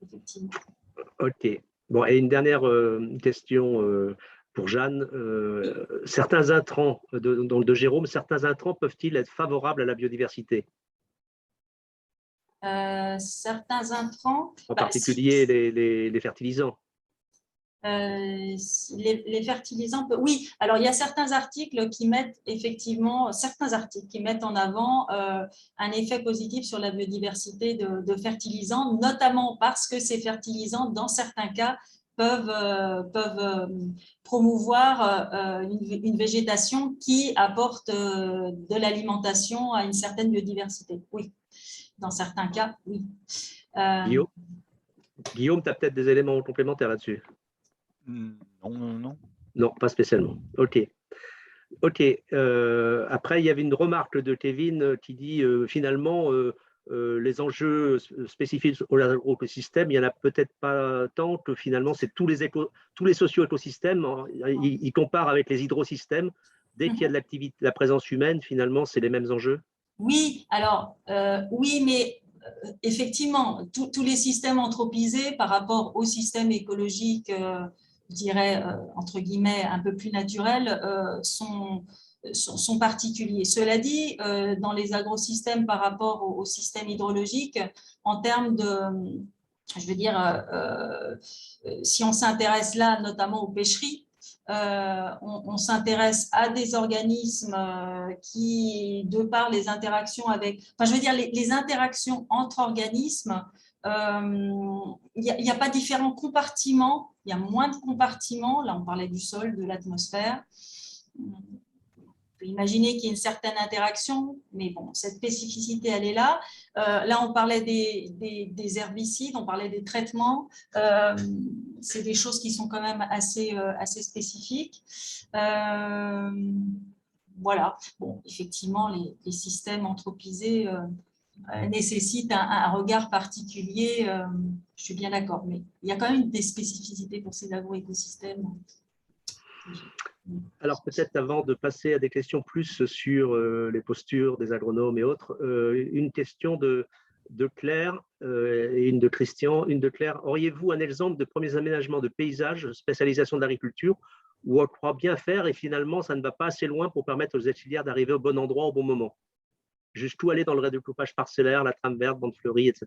effectivement. Ok. Bon, et une dernière question pour Jeanne. Certains intrants, de Jérôme, certains intrants peuvent-ils être favorables à la biodiversité? Certains intrants… En particulier les fertilisants. Les fertilisants, oui. Alors, il y a certains articles qui mettent effectivement, en avant un effet positif sur la biodiversité de fertilisants, notamment parce que ces fertilisants, dans certains cas, peuvent promouvoir une végétation qui apporte de l'alimentation à une certaine biodiversité. Oui, dans certains cas, oui. Guillaume, tu as peut-être des éléments complémentaires là-dessus? Non. Non, pas spécialement. Ok. Après, il y avait une remarque de Kevin qui dit finalement, les enjeux spécifiques au écosystème, il n'y en a peut-être pas tant que finalement, c'est tous les socio-écosystèmes. Ils comparent avec les hydrosystèmes. Dès qu'il y a de l'activité, la présence humaine, finalement, c'est les mêmes enjeux. Oui, alors, oui, mais effectivement, tous les systèmes anthropisés par rapport au système écologique, je dirais, entre guillemets, un peu plus naturel, sont particuliers. Cela dit, dans les agrosystèmes par rapport au système hydrologique, en termes de, je veux dire, si on s'intéresse là notamment aux pêcheries, on s'intéresse à des organismes qui, de par les interactions avec… Enfin, je veux dire, les interactions entre organismes, il n'y a pas différents compartiments, il y a moins de compartiments. Là, on parlait du sol, de l'atmosphère. On peut imaginer qu'il y a une certaine interaction, mais bon, cette spécificité, elle est là. Là, on parlait des herbicides, on parlait des traitements. C'est des choses qui sont quand même assez spécifiques. Voilà. Bon, effectivement, les systèmes anthropisés nécessitent un regard particulier. Je suis bien d'accord, mais il y a quand même des spécificités pour ces agroécosystèmes. Alors peut-être avant de passer à des questions plus sur les postures des agronomes et autres, une question de Claire et une de Christian. Une de Claire, auriez-vous un exemple de premiers aménagements de paysages, spécialisation de l'agriculture, où on croit bien faire et finalement ça ne va pas assez loin pour permettre aux auxiliaires d'arriver au bon endroit au bon moment? Jusqu'où aller dans le redécoupage parcellaire, la trame verte, bande fleurie, etc.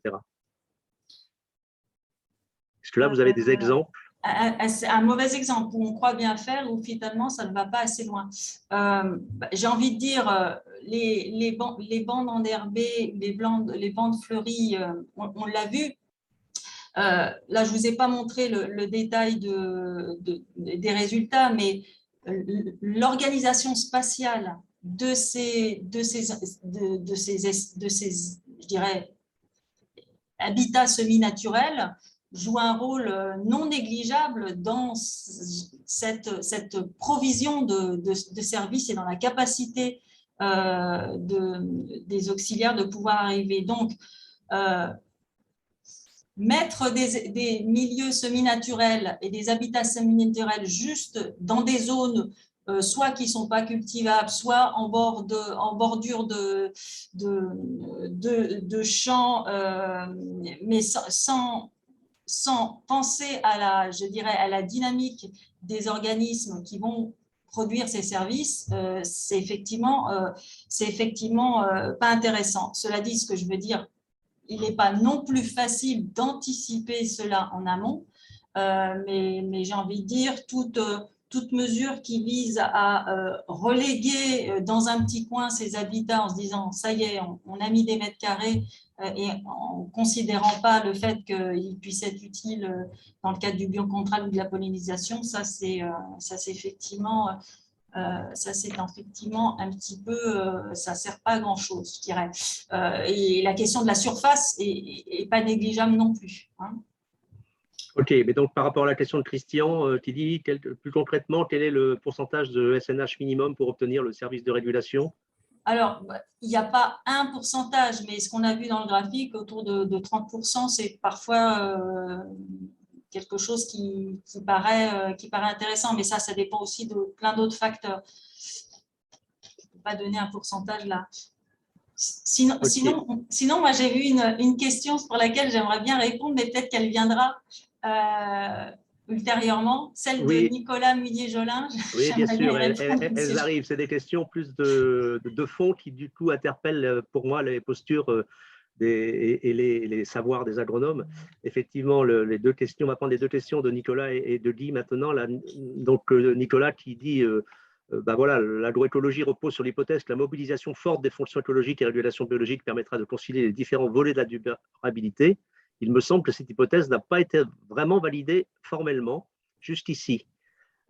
Est-ce que là, vous avez des exemples? Un mauvais exemple où on croit bien faire, où finalement, ça ne va pas assez loin. J'ai envie de dire, les bandes enherbées, les bandes fleuries, on l'a vu. Là, je ne vous ai pas montré le détail des résultats, mais l'organisation spatiale de ces je dirais, habitats semi-naturels joue un rôle non négligeable dans cette provision de services et dans la capacité des auxiliaires de pouvoir arriver. Donc, mettre des milieux semi-naturels et des habitats semi-naturels juste dans des zones soit qui ne sont pas cultivables, soit en bordure de champs, mais sans penser à la dynamique des organismes qui vont produire ces services, c'est effectivement pas intéressant. Cela dit, ce que je veux dire, il n'est pas non plus facile d'anticiper cela en amont, mais j'ai envie de dire toute mesure qui vise à reléguer dans un petit coin ces habitats en se disant ça y est, on a mis des mètres carrés et en ne considérant pas le fait qu'ils puissent être utiles dans le cadre du biocontrôle ou de la pollinisation, ça c'est effectivement… ça, c'est effectivement un petit peu, ça ne sert pas à grand-chose, je dirais. Et la question de la surface n'est pas négligeable non plus. Hein. Ok, mais donc par rapport à la question de Christian, qui dit plus concrètement, quel est le pourcentage de SNH minimum pour obtenir le service de régulation? Alors, il n'y a pas un pourcentage, mais ce qu'on a vu dans le graphique, autour de 30%, c'est parfois quelque chose qui paraît intéressant, mais ça dépend aussi de plein d'autres facteurs. Je ne peux pas donner un pourcentage là. Sinon, moi, j'ai vu une question pour laquelle j'aimerais bien répondre, mais peut-être qu'elle viendra ultérieurement, celle de Nicolas Mullier-Jolin. Oui, bien sûr, elles arrivent. C'est des questions plus de fond qui, du coup, interpellent pour moi les postures et les savoirs des agronomes. Effectivement, les deux questions, on va prendre les deux questions de Nicolas et de Guy maintenant. Là, donc, Nicolas qui dit voilà, l'agroécologie repose sur l'hypothèse que la mobilisation forte des fonctions écologiques et régulation biologique permettra de concilier les différents volets de la durabilité. Il me semble que cette hypothèse n'a pas été vraiment validée formellement jusqu'ici.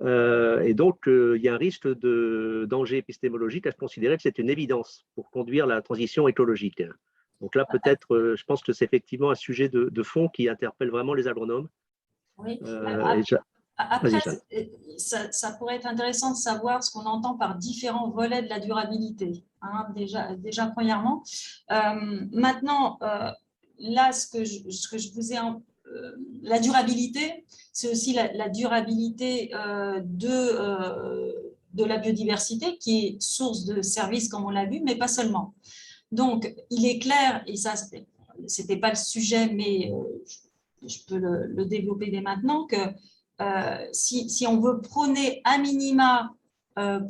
Et donc, il y a un risque de danger épistémologique à considérer que c'est une évidence pour conduire la transition écologique. Donc là, peut-être, je pense que c'est effectivement un sujet de fond qui interpelle vraiment les agronomes. Oui. Après, ça pourrait être intéressant de savoir ce qu'on entend par différents volets de la durabilité, hein, déjà premièrement. Maintenant, là, ce que je vous ai... la durabilité, c'est aussi la durabilité de la biodiversité qui est source de services, comme on l'a vu, mais pas seulement. Donc, il est clair, et ça, ce n'était pas le sujet, mais je peux le développer dès maintenant, que si on veut prôner à minima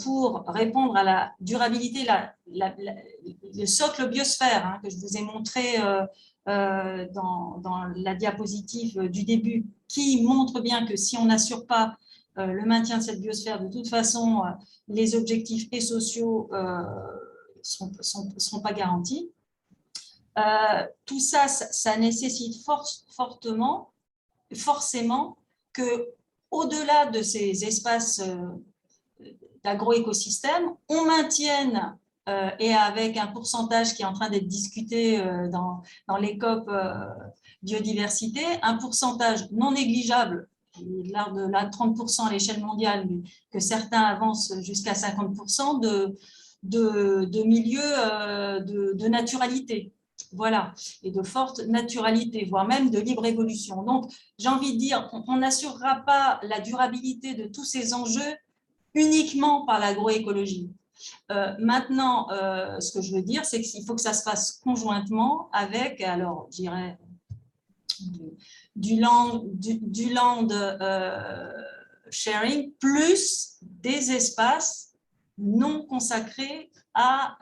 pour répondre à la durabilité, le socle biosphère hein, que je vous ai montré dans la diapositive du début, qui montre bien que si on n'assure pas le maintien de cette biosphère, de toute façon, les objectifs et sociaux ne seront pas garantis. Tout ça, ça nécessite forcément que, au-delà de ces espaces d'agroécosystèmes, on maintienne, et avec un pourcentage qui est en train d'être discuté dans les COP biodiversité, un pourcentage non négligeable, de l'ordre de 30% à l'échelle mondiale, mais que certains avancent jusqu'à 50% de milieux de naturalité. Voilà, et de forte naturalité, voire même de libre évolution. Donc, j'ai envie de dire, on n'assurera pas la durabilité de tous ces enjeux uniquement par l'agroécologie. Maintenant, ce que je veux dire, c'est qu'il faut que ça se fasse conjointement avec, alors, je dirais, du land sharing, plus des espaces non consacrés à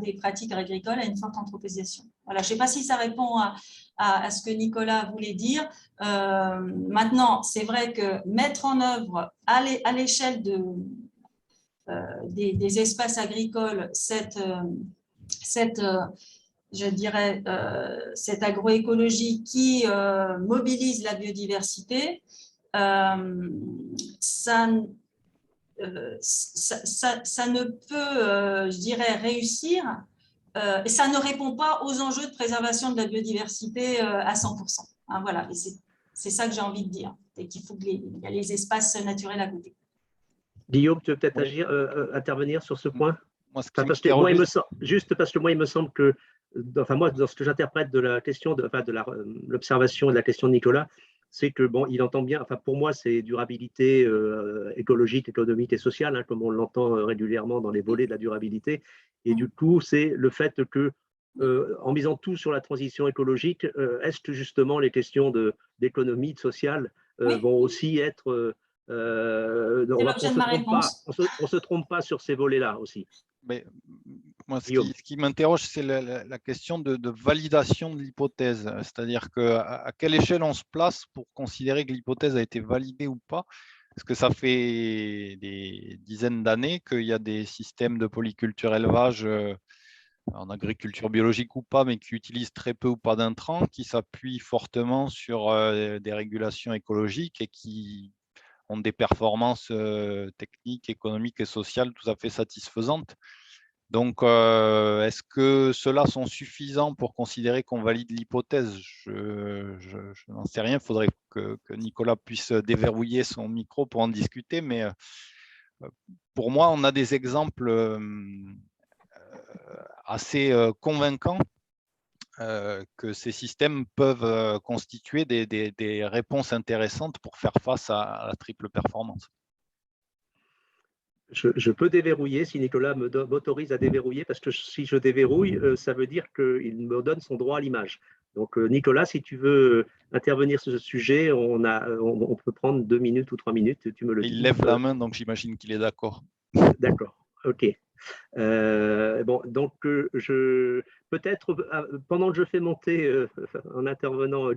des pratiques agricoles, à une forte anthropisation. Voilà, je ne sais pas si ça répond à ce que Nicolas voulait dire. Maintenant, c'est vrai que mettre en œuvre à l'échelle des espaces agricoles je dirais, cette agroécologie qui mobilise la biodiversité, ça ne peut, je dirais, réussir, et ça ne répond pas aux enjeux de préservation de la biodiversité à 100%. Hein, voilà, et c'est ça que j'ai envie de dire, et qu'il faut qu'il y ait les espaces naturels à côté. Guillaume, tu veux peut-être intervenir sur ce point? Moi, juste parce que moi, il me semble que, enfin moi, dans ce que j'interprète de la question, de l'observation et de la question de Nicolas, c'est que bon, il entend bien. Enfin, pour moi, c'est durabilité écologique, économique et sociale, hein, comme on l'entend régulièrement dans les volets de la durabilité. Et du coup, c'est le fait que, en misant tout sur la transition écologique, est-ce que justement les questions d'économie, de sociale vont aussi être on ne se trompe pas sur ces volets-là aussi. Mais moi, ce qui m'interroge, c'est la question de validation de l'hypothèse. C'est-à-dire à quelle échelle on se place pour considérer que l'hypothèse a été validée ou pas. Parce que ça fait des dizaines d'années qu'il y a des systèmes de polyculture élevage en agriculture biologique ou pas, mais qui utilisent très peu ou pas d'intrants, qui s'appuient fortement sur des régulations écologiques et qui ont des performances techniques, économiques et sociales tout à fait satisfaisantes. Donc, est-ce que ceux-là sont suffisants pour considérer qu'on valide l'hypothèse? Je n'en sais rien. Il faudrait que Nicolas puisse déverrouiller son micro pour en discuter. Mais pour moi, on a des exemples assez convaincant que ces systèmes peuvent constituer des réponses intéressantes pour faire face à la triple performance. Je peux déverrouiller si Nicolas m'autorise à déverrouiller, parce que si je déverrouille, ça veut dire qu'il me donne son droit à l'image. Donc, Nicolas, si tu veux intervenir sur ce sujet, on peut prendre 2 minutes ou 3 minutes. Tu me le dis. Il lève la main, donc j'imagine qu'il est d'accord. D'accord, ok. Bon, donc, peut-être, pendant que je fais monter en intervenant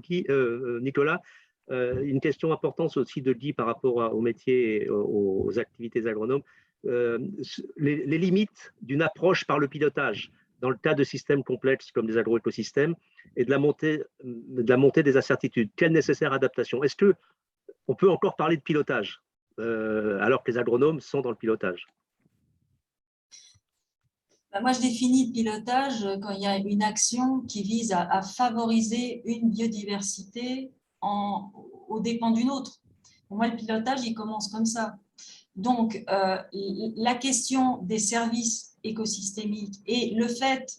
Nicolas, une question importante aussi de Guy par rapport au métier et aux activités agronomes, les limites d'une approche par le pilotage dans le cas de systèmes complexes comme des agroécosystèmes et de la montée des incertitudes. Quelle nécessaire adaptation? Est-ce qu'on peut encore parler de pilotage alors que les agronomes sont dans le pilotage? Moi, je définis le pilotage quand il y a une action qui vise à favoriser une biodiversité aux dépens d'une autre. Pour moi, le pilotage, il commence comme ça. Donc, la question des services écosystémiques et le fait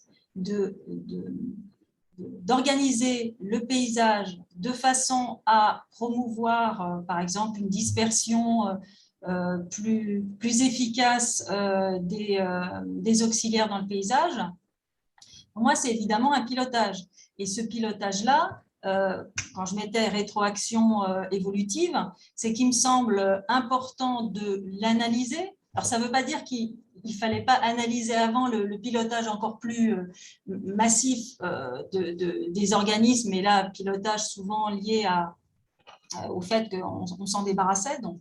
d'organiser le paysage de façon à promouvoir, par exemple, une dispersion plus efficace des auxiliaires dans le paysage, pour moi, c'est évidemment un pilotage. Et ce pilotage-là, quand je mettais rétroaction évolutive, c'est qu'il me semble important de l'analyser. Alors, ça ne veut pas dire qu'il ne fallait pas analyser avant le pilotage encore plus massif des organismes, et là, pilotage souvent lié au fait qu'on s'en débarrassait. Donc,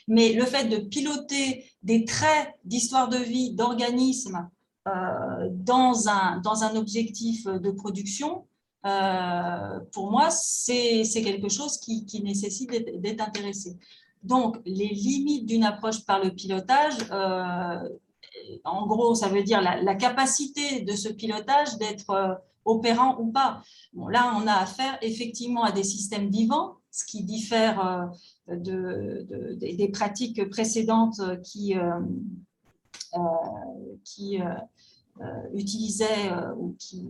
mais le fait de piloter des traits d'histoire de vie d'organismes dans un objectif de production, pour moi, c'est quelque chose qui nécessite d'être intéressé. Donc, les limites d'une approche par le pilotage, en gros, ça veut dire la capacité de ce pilotage d'être opérant ou pas. Bon, là, on a affaire effectivement à des systèmes vivants, ce qui diffère des pratiques précédentes qui utilisaient ou qui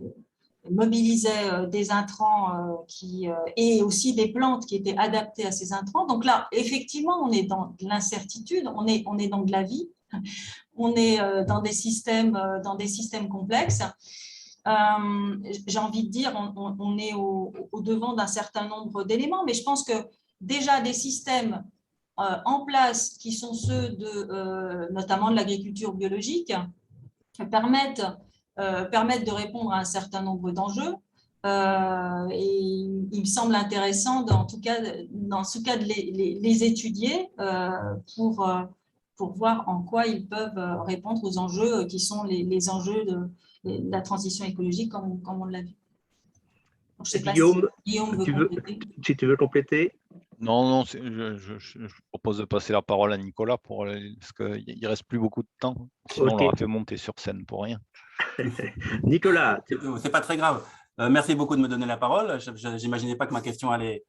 mobilisaient des intrants et aussi des plantes qui étaient adaptées à ces intrants. Donc là, effectivement, on est dans de l'incertitude, on est dans de la vie, on est dans des systèmes complexes. J'ai envie de dire, on est au devant d'un certain nombre d'éléments, mais je pense que déjà des systèmes en place qui sont ceux notamment de l'agriculture biologique permettent de répondre à un certain nombre d'enjeux. Et il me semble intéressant, dans ce cas, de les étudier pour voir en quoi ils peuvent répondre aux enjeux qui sont les enjeux de la transition écologique, comme on l'a vu. Donc, je sais pas Guillaume, si Guillaume veut compléter. Si tu veux compléter. Non, je propose de passer la parole à Nicolas parce qu'il ne reste plus beaucoup de temps. Sinon, on l'aura fait monter sur scène pour rien. Nicolas. C'est pas très grave. Merci beaucoup de me donner la parole. Je n'imaginais pas que ma question allait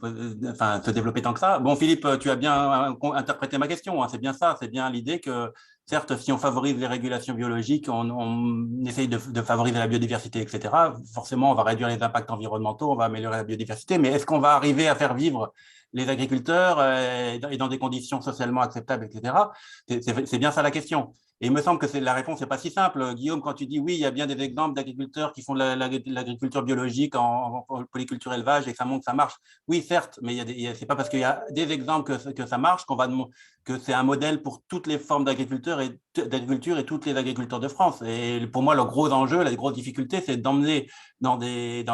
se développer tant que ça. Bon, Philippe, tu as bien interprété ma question. Hein. C'est bien ça. C'est bien l'idée que, certes, si on favorise les régulations biologiques, on essaye de favoriser la biodiversité, etc. Forcément, on va réduire les impacts environnementaux, on va améliorer la biodiversité. Mais est-ce qu'on va arriver à faire vivre les agriculteurs et dans des conditions socialement acceptables, etc. C'est bien ça la question. Et il me semble que la réponse n'est pas si simple. Guillaume, quand tu dis oui, il y a bien des exemples d'agriculteurs qui font de l'agriculture biologique en polyculture élevage et que ça montre que ça marche. Oui, certes, mais ce n'est pas parce qu'il y a des exemples que ça marche que c'est un modèle pour toutes les formes d'agriculture et toutes les agriculteurs de France. Et pour moi, le gros enjeu, la grosse difficulté, c'est d'emmener dans des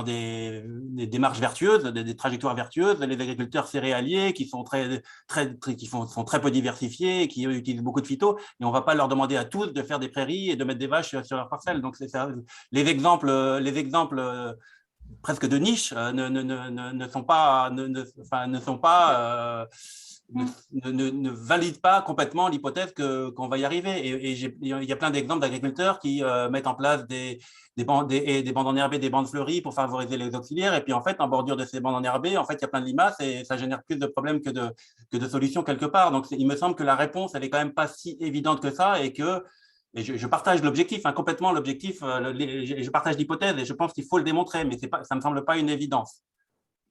démarches vertueuses, des trajectoires vertueuses, les agriculteurs céréaliers qui sont sont très peu diversifiés, qui utilisent beaucoup de phyto, et on ne va pas leur demander à tous de faire des prairies et de mettre des vaches sur leurs parcelles. Donc, les exemples presque de niche ne valident pas complètement l'hypothèse qu'on va y arriver. Et il y a plein d'exemples d'agriculteurs qui mettent en place des bandes enherbées, des bandes fleuries pour favoriser les auxiliaires. Et puis, en fait, en bordure de ces bandes enherbées, en fait, il y a plein de limaces et ça génère plus de problèmes que de solutions quelque part. Donc, il me semble que la réponse, elle est quand même pas si évidente que ça et que Et je partage l'objectif, hein, complètement l'objectif, je partage l'hypothèse et je pense qu'il faut le démontrer, mais ça ne me semble pas une évidence.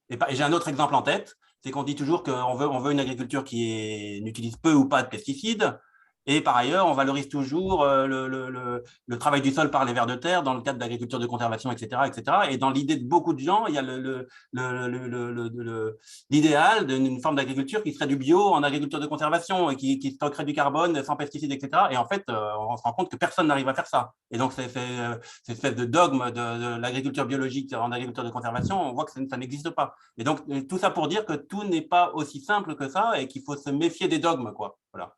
Et j'ai un autre exemple en tête, c'est qu'on dit toujours qu'on veut une agriculture qui n'utilise peu ou pas de pesticides. Et par ailleurs, on valorise toujours le travail du sol par les vers de terre dans le cadre d'agriculture de conservation, etc., etc. Et dans l'idée de beaucoup de gens, il y a l'idéal d'une forme d'agriculture qui serait du bio en agriculture de conservation et qui stockerait du carbone sans pesticides, etc. Et en fait, on se rend compte que personne n'arrive à faire ça. Et donc, cette espèce de dogme de l'agriculture biologique en agriculture de conservation, on voit que ça n'existe pas. Et donc, tout ça pour dire que tout n'est pas aussi simple que ça et qu'il faut se méfier des dogmes, quoi. Voilà.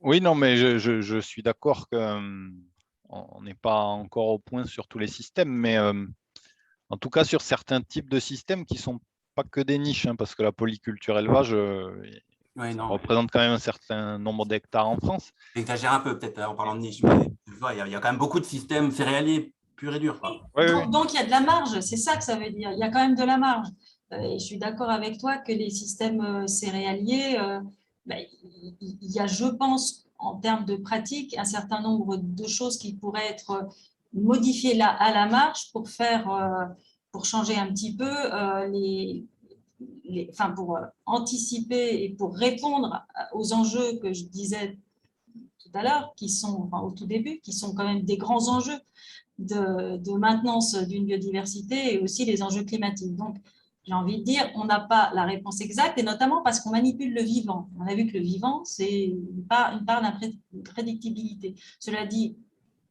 Oui, non, mais je suis d'accord qu'on n'est pas encore au point sur tous les systèmes, mais en tout cas sur certains types de systèmes qui ne sont pas que des niches, hein, parce que la polyculture élevage représente quand même un certain nombre d'hectares en France. J'exagère un peu peut-être en parlant de niche, mais il y a quand même beaucoup de systèmes céréaliers purs et durs. Donc, il y a de la marge, c'est ça que ça veut dire. Il y a quand même de la marge. Et je suis d'accord avec toi que les systèmes céréaliers, il y a, je pense, en termes de pratique, un certain nombre de choses qui pourraient être modifiées là à la marge pour changer un petit peu pour anticiper et pour répondre aux enjeux que je disais tout à l'heure, au tout début, qui sont quand même des grands enjeux de maintenance d'une biodiversité et aussi les enjeux climatiques. Donc, j'ai envie de dire, on n'a pas la réponse exacte, et notamment parce qu'on manipule le vivant. On a vu que le vivant, c'est une part d'imprédictibilité. Cela dit,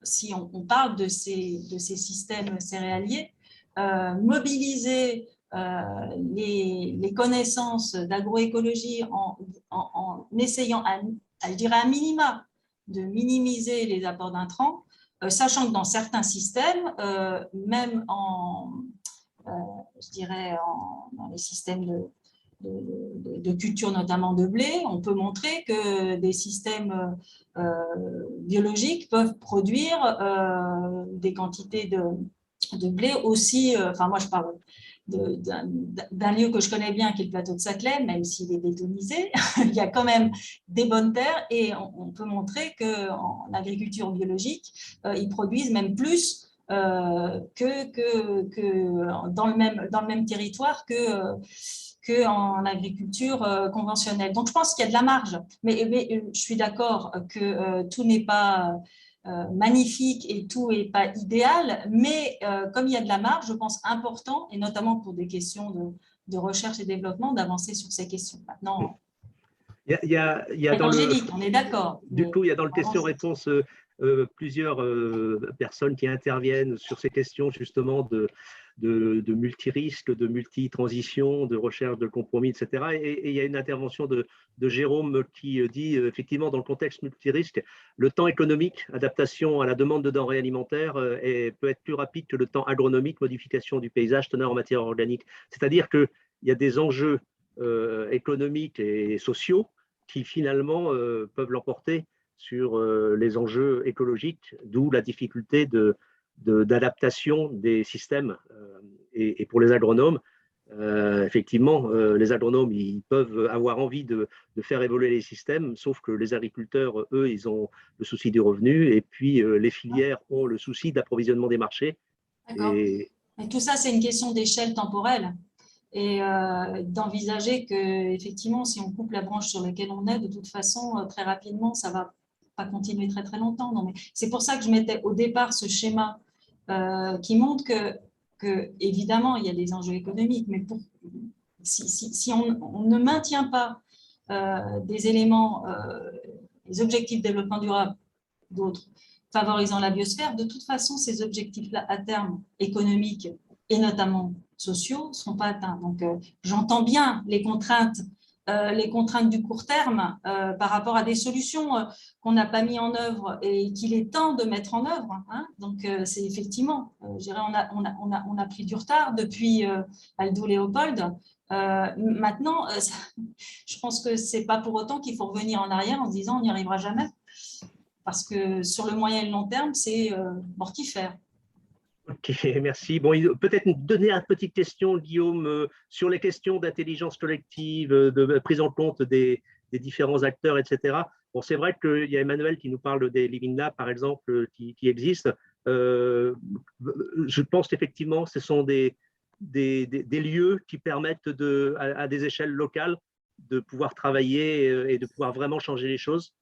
si on parle de ces systèmes céréaliers, mobiliser les connaissances d'agroécologie en essayant, je dirais à minima, de minimiser les apports d'intrants, sachant que dans certains systèmes, même je dirais dans les systèmes de culture, notamment de blé, on peut montrer que des systèmes biologiques peuvent produire des quantités de blé aussi. Moi, je parle d'un lieu que je connais bien, qui est le plateau de Saclay, même s'il est bétonisé, il y a quand même des bonnes terres et on peut montrer qu'en agriculture biologique, ils produisent même plus que dans le même territoire qu'en agriculture conventionnelle. Donc, je pense qu'il y a de la marge, mais je suis d'accord que tout n'est pas magnifique et tout n'est pas idéal, mais comme il y a de la marge, je pense important, et notamment pour des questions de recherche et développement, d'avancer sur ces questions. Maintenant, il y a Angélique, on est d'accord. Du coup, il y a dans le question-réponse plusieurs personnes qui interviennent sur ces questions justement de multirisques, de multitransition, de recherche de compromis, etc. Et il y a une intervention de Jérôme qui dit effectivement dans le contexte multirisque, le temps économique, adaptation à la demande de denrées alimentaires, peut être plus rapide que le temps agronomique, modification du paysage, teneur en matière organique. C'est-à-dire qu'il y a des enjeux économiques et sociaux qui finalement peuvent l'emporter sur les enjeux écologiques, d'où la difficulté d'adaptation des systèmes. Et pour les agronomes, effectivement, les agronomes, ils peuvent avoir envie de faire évoluer les systèmes, sauf que les agriculteurs, eux, ils ont le souci du revenu, et puis les filières ont le souci d'approvisionnement des marchés. D'accord. Et tout ça, c'est une question d'échelle temporelle. Et d'envisager que, effectivement, si on coupe la branche sur laquelle on est, de toute façon, très rapidement, ça ne va pas continuer très, très longtemps. Non, mais c'est pour ça que je mettais au départ ce schéma qui montre que, évidemment, il y a des enjeux économiques, mais si on ne maintient pas des éléments, les objectifs de développement durable, d'autres, favorisant la biosphère, de toute façon, ces objectifs-là, à terme, économiques et notamment sociaux, ne sont pas atteints. Donc, j'entends bien les contraintes du court terme par rapport à des solutions qu'on n'a pas mis en œuvre et qu'il est temps de mettre en œuvre. Hein. Donc, c'est effectivement, je dirais, on a pris du retard depuis Aldo Léopold. Maintenant, je pense que ce n'est pas pour autant qu'il faut revenir en arrière en se disant on n'y arrivera jamais. Parce que sur le moyen et le long terme, c'est mortifère. Ok, merci. Bon, peut-être une dernière petite question, Guillaume, sur les questions d'intelligence collective, de prise en compte des différents acteurs, etc. Bon, c'est vrai qu'il y a Emmanuel qui nous parle des Living Labs, par exemple, qui existent. Je pense qu'effectivement, ce sont des lieux qui permettent à des échelles locales de pouvoir travailler et de pouvoir vraiment changer les choses.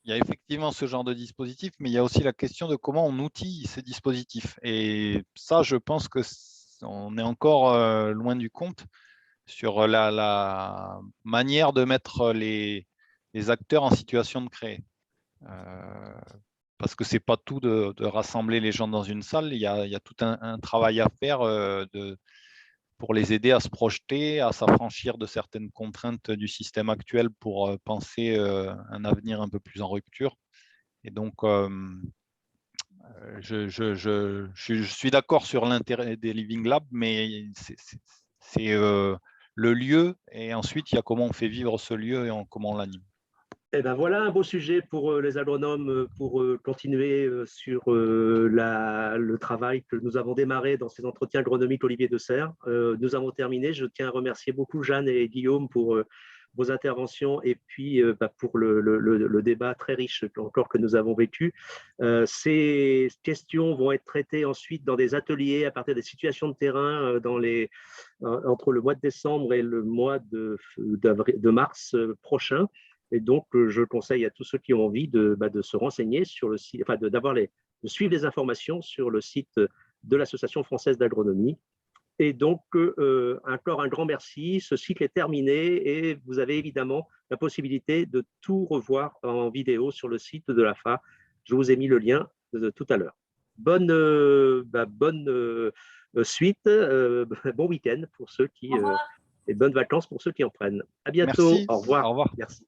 Il y a effectivement ce genre de dispositif, mais il y a aussi la question de comment on outille ces dispositifs. Et ça, je pense qu'on est encore loin du compte sur la manière de mettre les acteurs en situation de créer. Parce que ce n'est pas tout de rassembler les gens dans une salle, il y a tout un travail à faire pour les aider à se projeter, à s'affranchir de certaines contraintes du système actuel pour penser un avenir un peu plus en rupture. Et donc, je suis d'accord sur l'intérêt des Living Labs, mais c'est le lieu, et ensuite, il y a comment on fait vivre ce lieu et comment on l'anime. Et ben voilà un beau sujet pour les agronomes, pour continuer sur le travail que nous avons démarré dans ces entretiens agronomiques Olivier Desserres. Nous avons terminé. Je tiens à remercier beaucoup Jeanne et Guillaume pour vos interventions et puis pour le débat très riche encore que nous avons vécu. Ces questions vont être traitées ensuite dans des ateliers à partir des situations de terrain entre le mois de décembre et le mois de mars prochain. Et donc, je conseille à tous ceux qui ont envie de se renseigner sur le site, enfin de suivre les informations sur le site de l'Association française d'agronomie. Et donc, encore un grand merci. Ce cycle est terminé et vous avez évidemment la possibilité de tout revoir en vidéo sur le site de l'AFA. Je vous ai mis le lien tout à l'heure. Bonne suite, bon week-end pour ceux qui et bonnes vacances pour ceux qui en prennent. À bientôt. Merci. Au revoir. Au revoir. Merci.